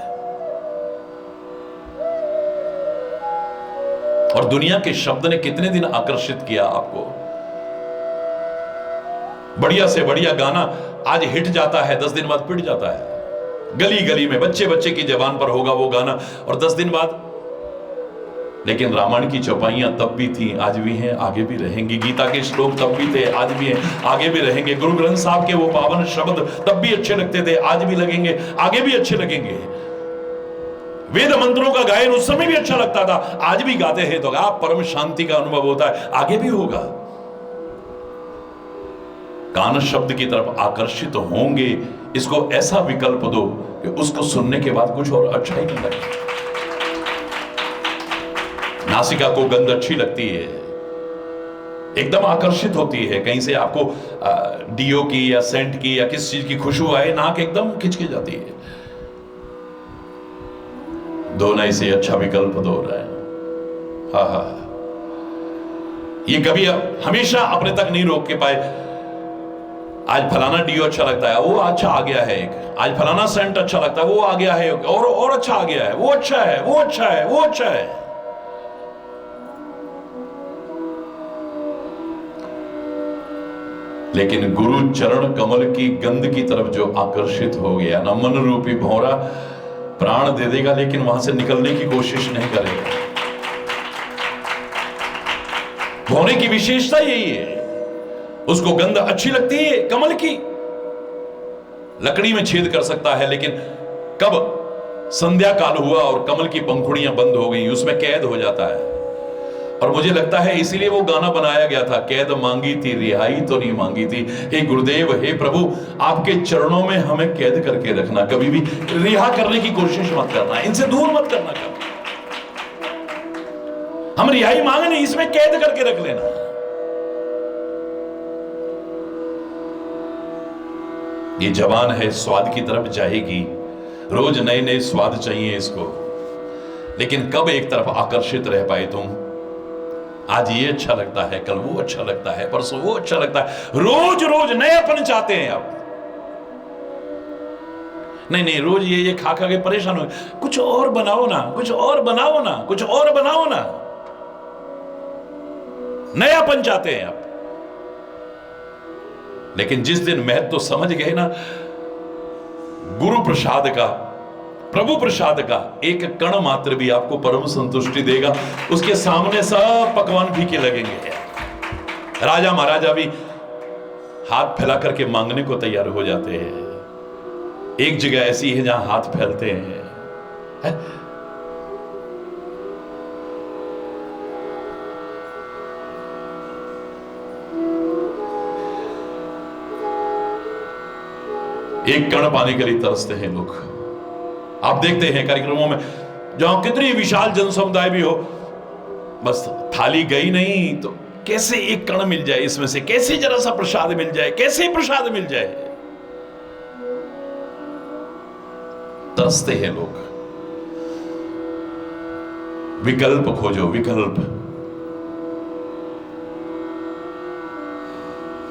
और दुनिया के शब्द ने कितने दिन आकर्षित किया आपको। बढ़िया से बढ़िया गाना आज हिट जाता है, 10 दिन बाद पिट जाता है। गली गली में बच्चे बच्चे की जबान पर होगा वो गाना, और 10 दिन बाद। लेकिन रामायण की चौपाइयां तब भी थी, आज भी हैं, आगे भी रहेंगी। गीता के श्लोक तब भी थे, आज भी हैं, आगे भी रहेंगे। गुरु ग्रंथ साहब के वो पावन शब्द तब भी अच्छे लगते थे, आज भी लगेंगे, आगे भी अच्छे लगेंगे। वेद मंत्रों का गायन उस समय भी अच्छा लगता था, आज भी गाते हैं तो आप परम शांति का अनुभव होता है, आगे भी होगा। कान शब्द की तरफ आकर्षित होंगे, इसको ऐसा विकल्प दो कि उसको सुनने के बाद कुछ और अच्छा ही नहीं लगे। नासिका को गंध अच्छी लगती है, एकदम आकर्षित होती है। कहीं से आपको डीओ की या सेंट की या किस चीज की खुशबू आए, नाक एकदम खिंचकी जाती है। दो ना इसे अच्छा विकल्प दो रहा है। हाँ, ये कभी हमेशा अपने तक नहीं रोक के पाए। आज फलाना डीओ अच्छा लगता है, वो अच्छा आ गया है एक। आज फलाना सेंट अच्छा लगता है, वो आ गया है, और अच्छा आ गया है, वो अच्छा है, वो अच्छा है, वो अच्छा है। लेकिन गुरु चरण कमल की गंध की तरफ जो आकर्षित हो गया ना, मन रूपी भौरा प्राण दे देगा लेकिन वहां से निकलने की कोशिश नहीं करेगा। भौरे की विशेषता यही है, उसको गंध अच्छी लगती है कमल की। लकड़ी में छेद कर सकता है, लेकिन कब संध्या काल हुआ और कमल की पंखुड़ियां बंद हो गई, उसमें कैद हो जाता है। और मुझे लगता है इसीलिए वो गाना बनाया गया था, कैद मांगी थी रिहाई तो नहीं मांगी थी। हे गुरुदेव, हे प्रभु, आपके चरणों में हमें कैद करके रखना, कभी भी रिहा करने की कोशिश मत करना, इनसे दूर मत करना। कभी हम रिहाई मांगे नहीं, इसमें कैद करके रख लेना। ये जवान है, स्वाद की तरफ जाएगी, रोज नए नए स्वाद चाहिए इसको। लेकिन कब एक तरफ आकर्षित रह पाए तुम? आज ये अच्छा लगता है, कल वो अच्छा लगता है, परसों वो अच्छा लगता है। रोज रोज नयापन चाहते हैं आप। नहीं नहीं, रोज ये खा खा के परेशान हो, कुछ और बनाओ ना, कुछ और बनाओ ना, कुछ और बनाओ ना। नयापन चाहते हैं आप। लेकिन जिस दिन महत्व तो समझ गए ना गुरु प्रसाद का, प्रभु प्रसाद का, एक कण मात्र भी आपको परम संतुष्टि देगा। उसके सामने सब पकवान फीके लगेंगे। राजा महाराजा भी हाथ फैला करके मांगने को तैयार हो जाते हैं। एक जगह ऐसी है जहां हाथ फैलते हैं, है? एक कण पाने के लिए तरसते हैं लोग। आप देखते हैं कार्यक्रमों में जहां कितनी विशाल जनसमुदाय भी हो, बस थाली गई नहीं तो कैसे एक कण मिल जाए इसमें से, कैसे जरा सा प्रसाद मिल जाए, कैसे प्रसाद मिल जाए, तरसते हैं लोग। विकल्प खोजो, विकल्प।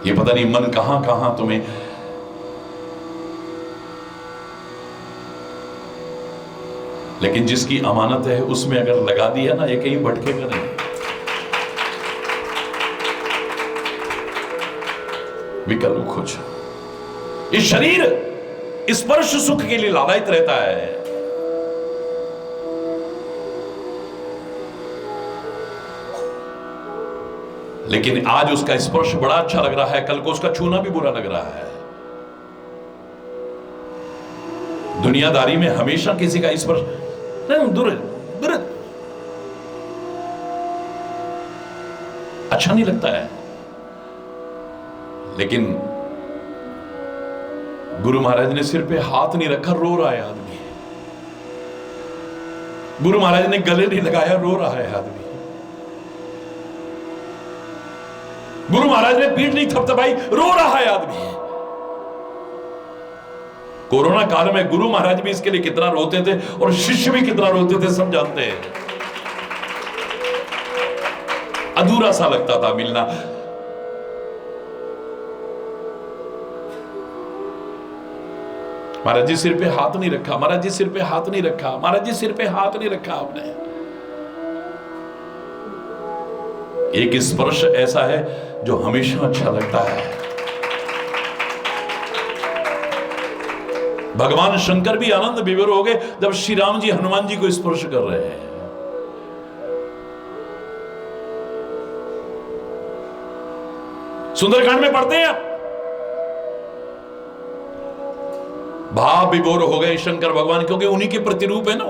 ये पता नहीं मन कहां कहां तुम्हें लेकिन जिसकी अमानत है उसमें अगर लगा दिया ना, ये कहीं भटके का नहीं। विकल्प खोजो। इस शरीर स्पर्श सुख के लिए लालायित रहता है। लेकिन आज उसका स्पर्श बड़ा अच्छा लग रहा है, कल को उसका छूना भी बुरा लग रहा है। दुनियादारी में हमेशा किसी का स्पर्श नहीं, दूर दूर अच्छा नहीं लगता है। लेकिन गुरु महाराज ने सिर पे हाथ नहीं रखा, रो रहा है आदमी। गुरु महाराज ने गले नहीं लगाया, रो रहा है आदमी। गुरु महाराज ने पीठ नहीं थपथपाई, रो रहा है आदमी। कोरोना काल में गुरु महाराज भी इसके लिए कितना रोते थे और शिष्य भी कितना रोते थे, सब जानते हैं। अधूरा सा लगता था मिलना। महाराज जी सिर पे हाथ नहीं रखा, महाराज जी सिर पे हाथ नहीं रखा, महाराज जी सिर पे हाथ नहीं रखा आपने। एक स्पर्श ऐसा है जो हमेशा अच्छा लगता है। भगवान शंकर भी आनंद विभोर हो गए जब श्री राम जी हनुमान जी को स्पर्श कर रहे हैं। सुंदरकांड में पढ़ते हैं आप, भाव विभोर हो गए शंकर भगवान, क्योंकि उन्हीं के प्रतिरूप है ना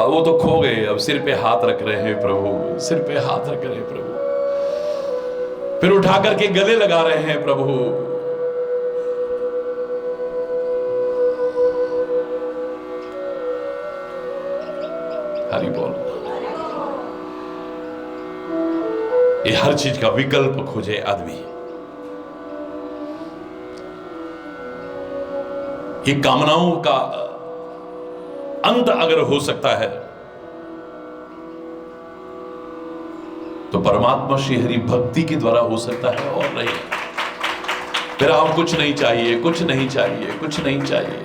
वो तो खो गए। अब सिर पे हाथ रख रहे हैं प्रभु, सिर पे हाथ रख रहे हैं प्रभु, फिर उठा करके गले लगा रहे हैं प्रभु। हरि बोल। ये हर चीज का विकल्प खोजे आदमी। ये कामनाओं का अंत अगर हो सकता है तो परमात्मा श्री हरि भक्ति के द्वारा हो सकता है, और नहीं। फिर आप कुछ नहीं चाहिए, कुछ नहीं चाहिए, कुछ नहीं चाहिए।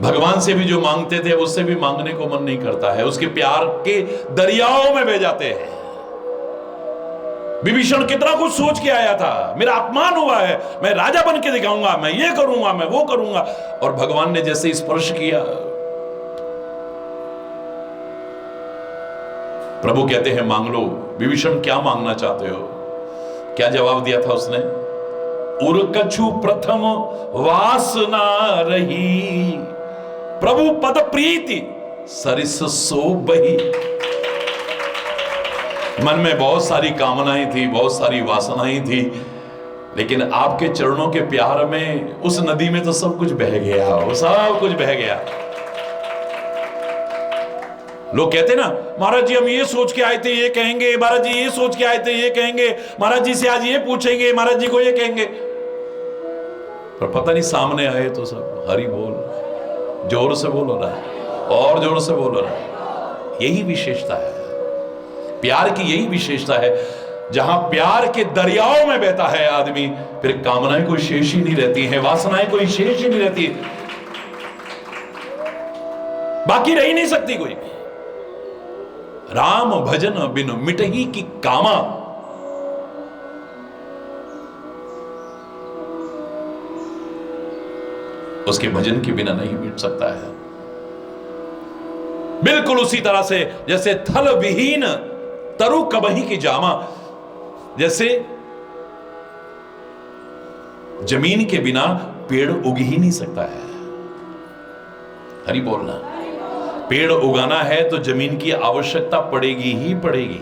भगवान से भी जो मांगते थे उससे भी मांगने को मन नहीं करता है, उसके प्यार के दरियाओं में बह जाते हैं। विभीषण कितना कुछ सोच के आया था, मेरा अपमान हुआ है, मैं राजा बन के दिखाऊंगा, मैं ये करूंगा, मैं वो करूंगा, और भगवान ने जैसे स्पर्श किया। प्रभु कहते हैं मांग लो। विभीषण क्या मांगना चाहते हो? क्या जवाब दिया था उसने? उरकछु प्रथम वासना रही, प्रभु पद प्रीति सरिस सोबही। मन में बहुत सारी कामनाएं थी, बहुत सारी वासनाएं थी, लेकिन आपके चरणों के प्यार में उस नदी में तो सब कुछ बह गया, वो सब कुछ बह गया। लोग कहते ना महाराज जी हम ये सोच के आए थे ये कहेंगे, महाराज जी ये सोच के आए थे ये कहेंगे, महाराज जी से आज ये पूछेंगे, महाराज जी को ये कहेंगे, पर पता नहीं सामने आए तो सब। हरि बोल, जोर से बोलो ना, और जोर से बोलो ना। यही विशेषता है। प्यार की यही विशेषता है, जहां प्यार के दरियाओं में बहता है आदमी, फिर कामनाएं कोई शेष ही नहीं रहती हैं, वासनाएं कोई शेष ही नहीं रहती, बाकी रह ही नहीं सकती कोई भी। राम भजन बिन मिटही की कामा, उसके भजन के बिना नहीं मिट सकता है। बिल्कुल उसी तरह से जैसे थल विहीन तरु कबही की जामा, जैसे जमीन के बिना पेड़ उग ही नहीं सकता है। हरि बोलना। पेड़ उगाना है तो जमीन की आवश्यकता पड़ेगी ही पड़ेगी,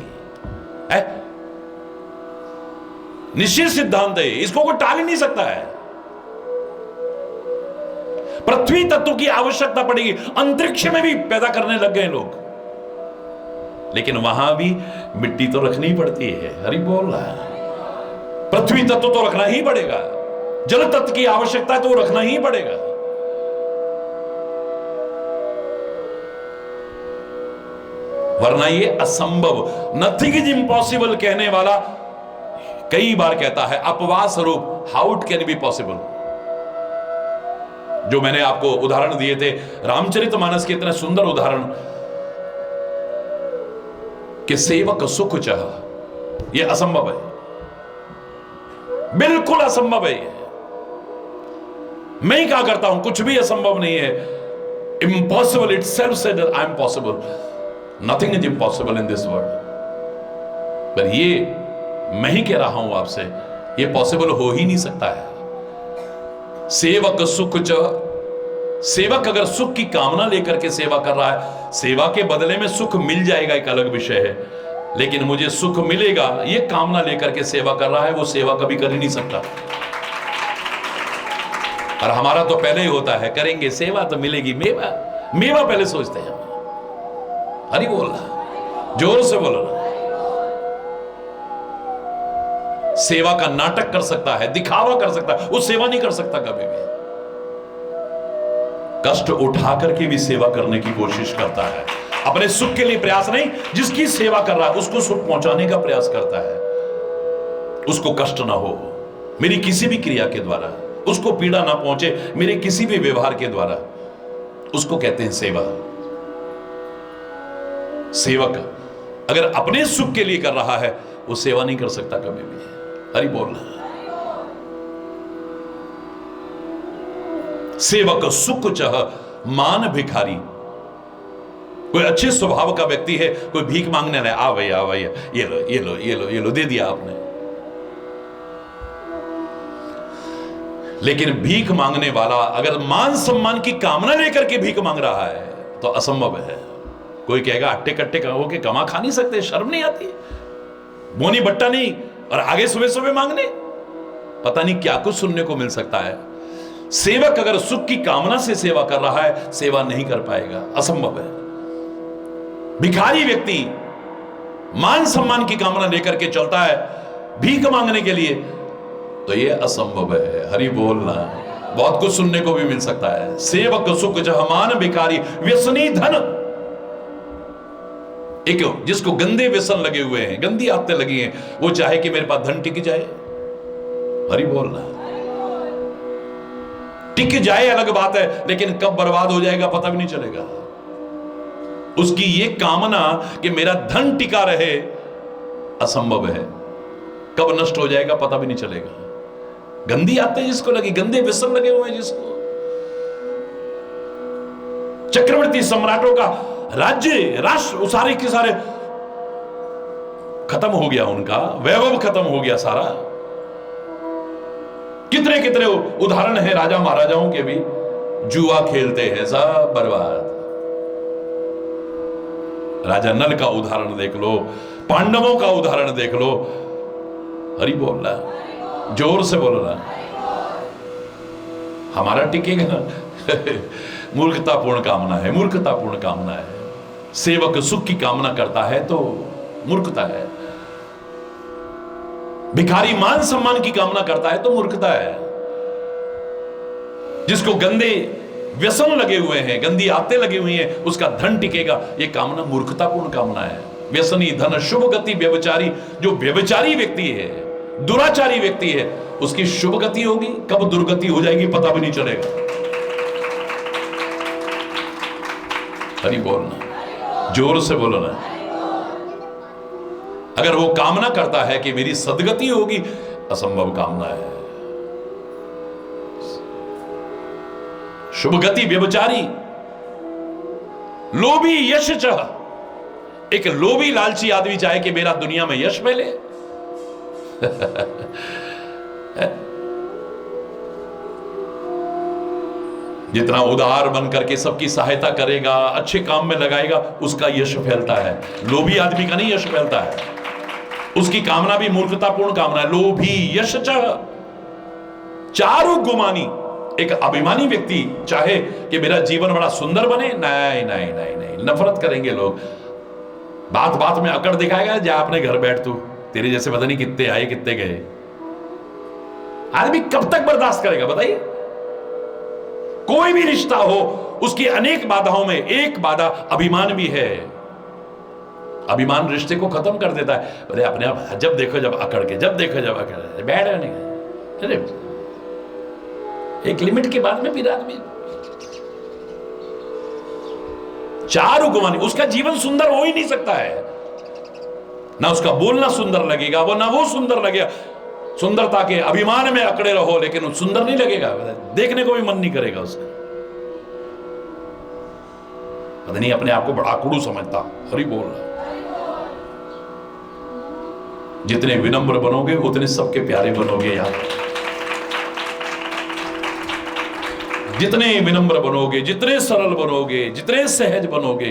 निश्चित सिद्धांत है, इसको कोई टाल ही नहीं सकता है। पृथ्वी तत्व की आवश्यकता पड़ेगी, अंतरिक्ष में भी पैदा करने लग गए लोग, लेकिन वहां भी मिट्टी तो रखनी पड़ती है। हरि बोल रहा है। पृथ्वी तत्व तो रखना ही पड़ेगा, जल तत्व की आवश्यकता तो रखना ही पड़ेगा। वरना ये असंभव, नथिंग इज इम्पॉसिबल कहने वाला कई बार कहता है अपवाद स्वरूप, how it can be possible. जो मैंने आपको उदाहरण दिए थे रामचरितमानस के, इतने सुंदर उदाहरण कि सेवक सुख चाह, यह असंभव है, बिल्कुल असंभव है। मैं ही कहा करता हूं कुछ भी असंभव नहीं है। Impossible it self said I am possible, nothing is impossible in this world. पर ये मैं ही कह रहा हूं आपसे, ये पॉसिबल हो ही नहीं सकता है। सेवक सुख च, सेवक अगर सुख की कामना लेकर के सेवा कर रहा है, सेवा के बदले में सुख मिल जाएगा एक अलग विषय है, लेकिन मुझे सुख मिलेगा ये कामना लेकर के सेवा कर रहा है, वो सेवा कभी कर ही नहीं सकता। और हमारा तो पहले ही होता है, करेंगे सेवा तो मिलेगी मेवा, मेवा पहले सोचते हैं। हरि बोल रहा, जोर से बोल रहा। सेवा का नाटक कर सकता है, दिखावा कर सकता है, वो सेवा नहीं कर सकता कभी भी। कष्ट उठा करके भी सेवा करने की कोशिश करता है, अपने सुख के लिए प्रयास नहीं, जिसकी सेवा कर रहा है उसको सुख पहुंचाने का प्रयास करता है, उसको कष्ट ना हो मेरी किसी भी क्रिया के द्वारा, उसको पीड़ा ना पहुंचे मेरे किसी भी व्यवहार के द्वारा, उसको कहते हैं सेवा। सेवक अगर अपने सुख के लिए कर रहा है, वो सेवा नहीं कर सकता कभी भी। हरि बोल रहा। सेवक सुख चाह मान भिखारी, कोई अच्छे स्वभाव का व्यक्ति है, कोई भीख मांगने रहे, आ भैया ये लो ये लो ये लो ये लो, दे दिया आपने। लेकिन भीख मांगने वाला अगर मान सम्मान की कामना लेकर के भीख मांग रहा है तो असंभव है। कोई कहेगा अट्टे कट्टे होके कमा खा नहीं सकते, शर्म नहीं आती, बोनी बट्टा नहीं, और आगे सुबह सुबह मांगने, पता नहीं क्या कुछ सुनने को मिल सकता है। सेवक अगर सुख की कामना से सेवा कर रहा है, सेवा नहीं कर पाएगा, असंभव है। भिखारी व्यक्ति मान सम्मान की कामना लेकर के चलता है भीख मांगने के लिए, तो यह असंभव है। हरि बोलना, बहुत कुछ सुनने को भी मिल सकता है। सेवक सुख जह मान भिखारी, व्यसनी धन, एक जिसको गंदे व्यसन लगे हुए हैं, गंदी आदतें लगी हैं, वो चाहे कि मेरे पास धन टिक जाए। हरि बोलना, टिक जाए अलग बात है, लेकिन कब बर्बाद हो जाएगा पता भी नहीं चलेगा। उसकी ये कामना कि मेरा धन टिका रहे असंभव है, कब नष्ट हो जाएगा पता भी नहीं चलेगा। गंदी आदतें जिसको लगी, गंदे व्यसन लगे हुए हैं जिसको, चक्रवर्ती सम्राटों का राज्य राष्ट्र सारे के सारे खत्म हो गया, उनका वैभव खत्म हो गया सारा। कितने कितने उदाहरण हैं राजा महाराजाओं के भी, जुआ खेलते हैं, सब बर्बाद। राजा नल का उदाहरण देख लो, पांडवों का उदाहरण देख लो। हरि बोल रहा, जोर से बोल रहा। हमारा टिकेगा मूर्खतापूर्ण कामना है, मूर्खतापूर्ण कामना है। सेवक सुख की कामना करता है तो मूर्खता है। भिखारी मान सम्मान की कामना करता है तो मूर्खता है। जिसको गंदे व्यसन लगे हुए हैं, गंदी आदतें लगी हुई हैं, उसका धन टिकेगा, यह कामना मूर्खतापूर्ण कामना है। व्यसनी धन शुभ गति व्यभिचारी। जो व्यभिचारी व्यक्ति है, दुराचारी व्यक्ति है, उसकी शुभ गति होगी, कब दुर्गति हो जाएगी पता भी नहीं चलेगा। हरि बोलना, जोर से बोलो ना। अगर वो कामना करता है कि मेरी सदगति होगी, असंभव कामना है। शुभ गति व्यभिचारी। लोभी यश चाह। एक लोभी लालची आदमी चाहे कि मेरा दुनिया में यश मिले। जितना उदार बन करके सबकी सहायता करेगा, अच्छे काम में लगाएगा, उसका यश फैलता है। लोभी आदमी का नहीं यश फैलता है। उसकी कामना भी मूर्खतापूर्ण कामना है। लोभी यश चाह चारु गुमानी। एक अभिमानी व्यक्ति चाहे कि मेरा जीवन बड़ा सुंदर बने, नहीं नहीं नहीं नहीं, नफरत करेंगे लोग। बात बात में अकड़ दिखाएगा, जा अपने घर बैठ, तू तेरे जैसे पता नहीं कितने आए कितने गए। आदमी कब तक बर्दाश्त करेगा बताइए? कोई भी रिश्ता हो, उसकी अनेक बाधाओं में एक बाधा अभिमान भी है। अभिमान रिश्ते को खत्म कर देता है। बोले अपने आप जब देखो जब अकड़ के, जब देखो जब अकड़, बैठ नहीं। एक लिमिट के बाद में फिर आदमी चार गुमानी। उसका जीवन सुंदर हो ही नहीं सकता है। ना उसका बोलना सुंदर लगेगा, वो ना वो सुंदर लगेगा। सुंदरता के अभिमान में अकड़े रहो, लेकिन सुंदर नहीं लगेगा, देखने को भी मन नहीं करेगा उसका। पता नहीं अपने आप को बड़ा कुड़ू समझता। हरि बोल रहा। जितने विनम्र बनोगे उतने सबके प्यारे बनोगे यार। जितने विनम्र बनोगे, जितने सरल बनोगे, जितने सहज बनोगे,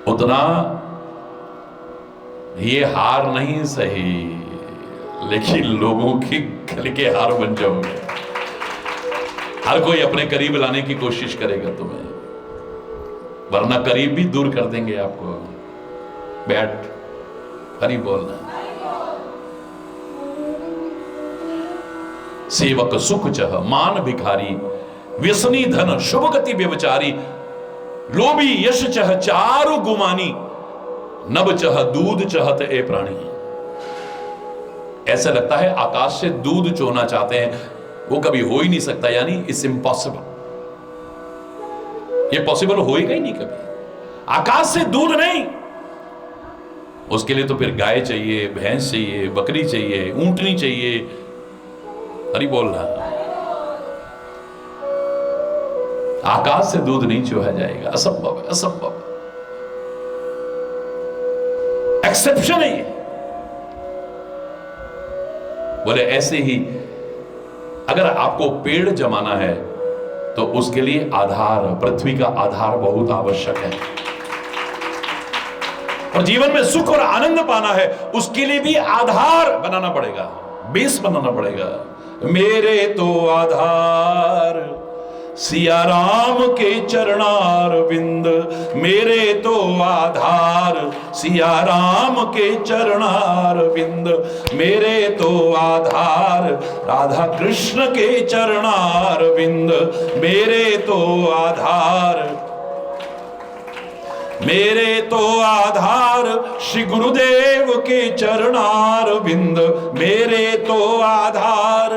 उतना ये हार नहीं सही, लेकिन लोगों की गले के हार बन जाओगे। हर कोई अपने करीब लाने की कोशिश करेगा तुम्हें, वरना करीब भी दूर कर देंगे आपको। बैठ, हरि बोलना। सेवक सुख चह मान भिखारी, व्यसनी धन शुभ गति व्यभिचारी, लोभी यश चह चारु गुमानी, नभ चह दूध चहत ए प्राणी। ऐसा लगता है आकाश से दूध चोना चाहते हैं, वो कभी हो ही नहीं सकता, यानी इट्स इम्पॉसिबल। ये पॉसिबल होएगा ही नहीं कभी। आकाश से दूध नहीं, उसके लिए तो फिर गाय चाहिए, भैंस चाहिए, बकरी चाहिए, ऊंटनी चाहिए। हरि बोल रहा। आकाश से दूध नहीं चोहा जाएगा, असंभव है, असंभव। एक्सेप्शन है ये। बोले ऐसे ही अगर आपको पेड़ जमाना है तो उसके लिए आधार, पृथ्वी का आधार बहुत आवश्यक है। और जीवन में सुख और आनंद पाना है, उसके लिए भी आधार बनाना पड़ेगा, बेस बनाना पड़ेगा। मेरे तो आधार सिया राम के चरणार बिंद, मेरे तो आधार सिया राम के चरणार बिंद, मेरे तो आधार राधा कृष्ण के चरणार बिंद, मेरे तो आधार, मेरे तो आधार श्री गुरुदेव के चरणार बिंद, मेरे तो आधार,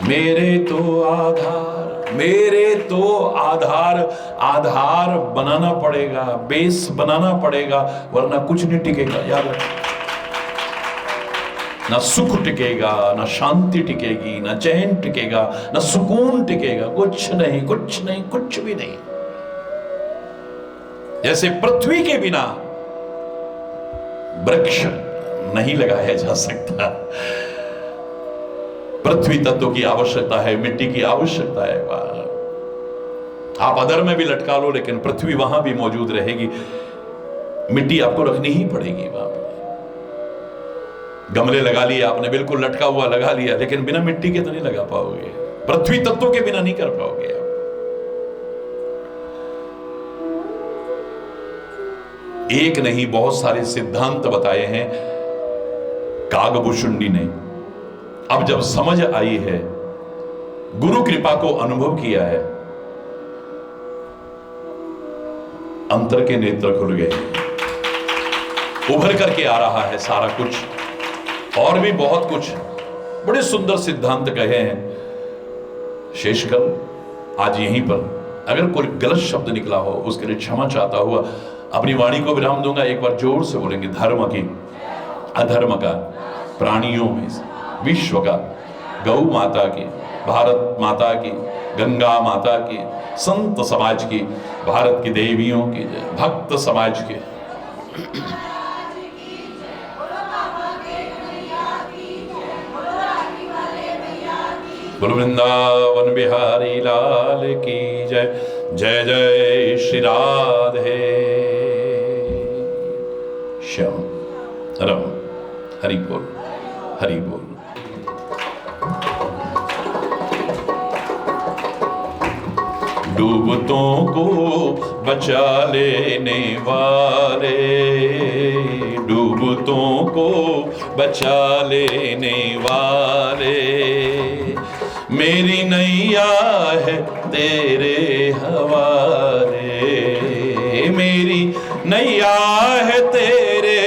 मेरे तो आधार, मेरे तो आधार। आधार बनाना पड़ेगा, बेस बनाना पड़ेगा, वरना कुछ नहीं टिकेगा। याद रखना, ना सुख टिकेगा, ना शांति टिकेगी, ना चैन टिकेगा, ना सुकून टिकेगा, कुछ नहीं, कुछ नहीं, कुछ भी नहीं। जैसे पृथ्वी के बिना वृक्ष नहीं लगाया जा सकता, पृथ्वी तत्व की आवश्यकता है, मिट्टी की आवश्यकता है। आप अदर में भी लटका लो, लेकिन पृथ्वी वहां भी मौजूद रहेगी। मिट्टी आपको रखनी ही पड़ेगी वहां पे। गमले लगा लिए आपने, बिल्कुल लटका हुआ लगा लिया, लेकिन बिना मिट्टी के तो नहीं लगा पाओगे। पृथ्वी तत्व के बिना नहीं कर पाओगे आप। एक नहीं, बहुत सारे सिद्धांत बताए हैं कागभूषुंडी ने। अब जब समझ आई है, गुरु कृपा को अनुभव किया है, अंतर के नेत्र खुल गए, उभर करके आ रहा है सारा कुछ, और भी बहुत कुछ बड़े सुंदर सिद्धांत कहे हैं। शेषकाल आज यहीं पर अगर कोई गलत शब्द निकला हो उसके लिए क्षमा चाहता हुआ अपनी वाणी को विराम दूंगा। एक बार जोर से बोलेंगे, धर्म की, अधर्म का, प्राणियों में, विश्व का, गौ माता की, भारत माता की, गंगा माता की, संत समाज की, भारत की देवियों की, भक्त समाज की। बोलो वृंदावन बिहारी लाल की जय। जय जय श्री राधे श्याम। रम हरि बोल, हरि बोल। डूबतों को बचा लेने वाले, डूबतों को बचा लेने वाले, मेरी नैया है तेरे हवाले, मेरी नैया है तेरे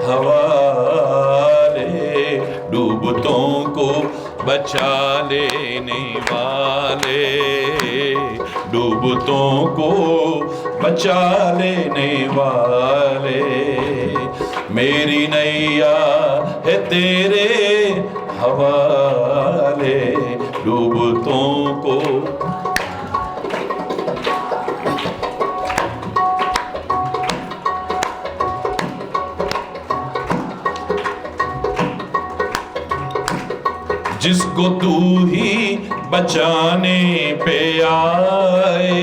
हवाले, डूबतों को बचा लेने वाले, डूबतों को बचा लेने वाले, मेरी नैया है तेरे हवाले, डूबतों को। जिसको तू ही बचाने पे आए,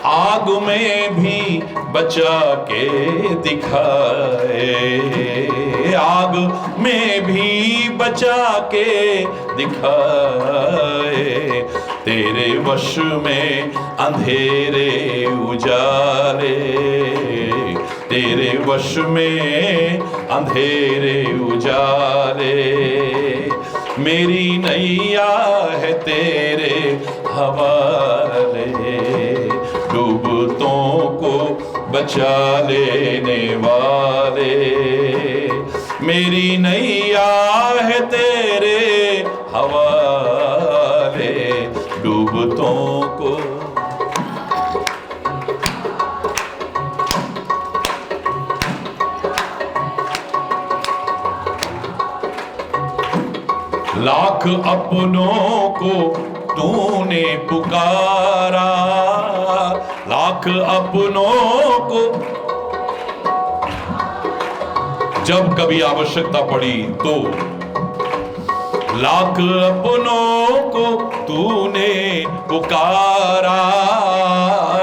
आग में भी बचा के दिखाए, आग में भी बचा के दिखाए, तेरे वश में अंधेरे उजाले, तेरे वश में अंधेरे उजाले, मेरी नैया है तेरे हवाले, डूबतों को बचा लेने वाले, मेरी नैया है तेरे हवाले, डूबतों को। लाख अपनों को तूने पुकारा, लाख अपनों को, जब कभी आवश्यकता पड़ी तो, लाख अपनों को तूने पुकारा,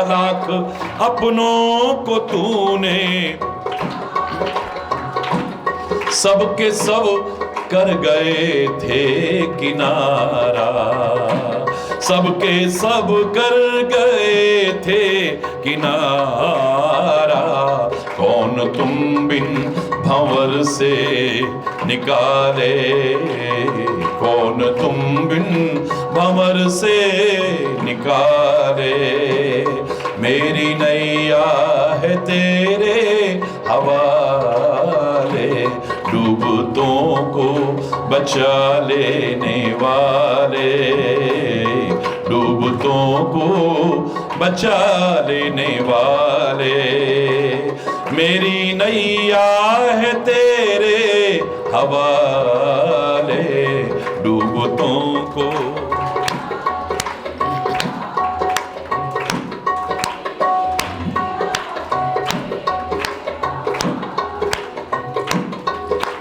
लाख अपनों को तूने, सबके सब कर गए थे किनारा, सबके सब कर गए थे किनारा, कौन तुम बिन भंवर से निकाले, कौन तुम बिन भंवर से निकाले, मेरी नैया है तेरे हवाले, डूबतों को बचा लेने वाले, डूबतों को बचा लेने वाले, मेरी नैया है तेरे हवाले, डूबतों को।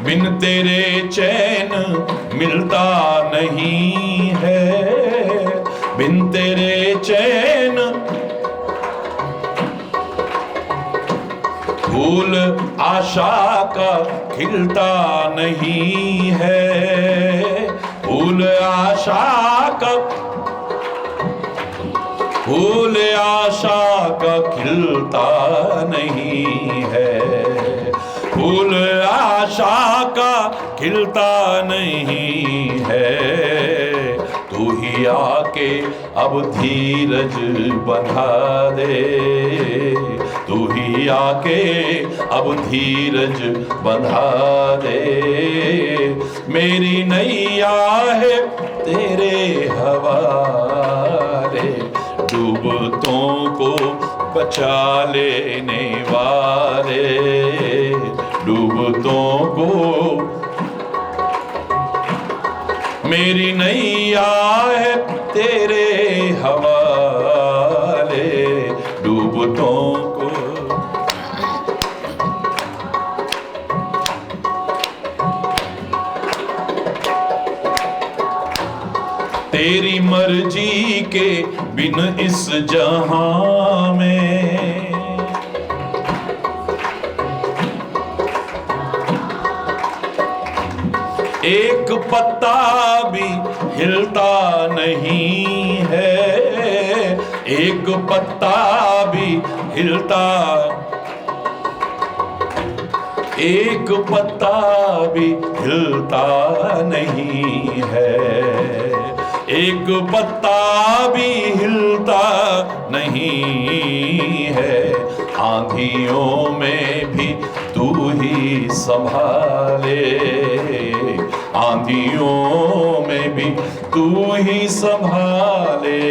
बिन तेरे चैन मिलता नहीं है, बिन तेरे चैन, फूल आशा का खिलता नहीं है, फूल आशा का, फूल आशा का खिलता नहीं है, फूल आशा का खिलता नहीं है, तू ही आके अब धीरज बंधा दे, तू ही आके अब धीरज बंधा दे। मेरी नैया है तेरे हवाले, डूबतों को बचा लेने वाले, डूबतों को। मेरी नैया है तेरे हवाले, डूबतों को। तेरी मर्जी के बिन इस जहां में एक पत्ता भी हिलता नहीं है, एक पत्ता भी हिलता, एक पत्ता भी हिलता नहीं है, एक पत्ता भी हिलता नहीं है। आंधियों में भी तू ही संभाले, आंधियों में भी तू ही संभाले।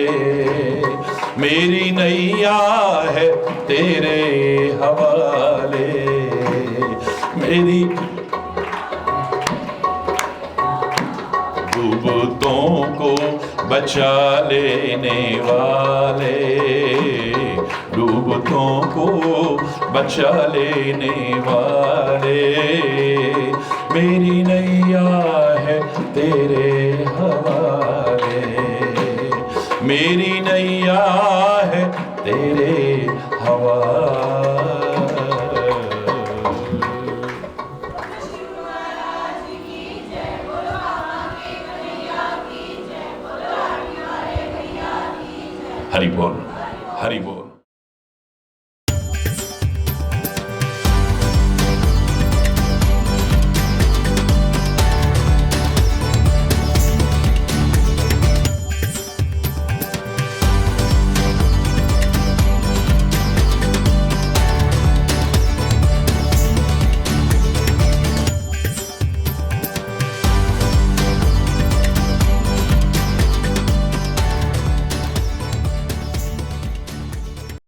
मेरी नैया है तेरे हवाले, मेरी डूबतों को बचा लेने वाले, डूबतों को बचा लेने वाले। मेरी नैया है तेरे हवाले, मेरी नैया है तेरे हवाले। हरि बोल, हरि बोल।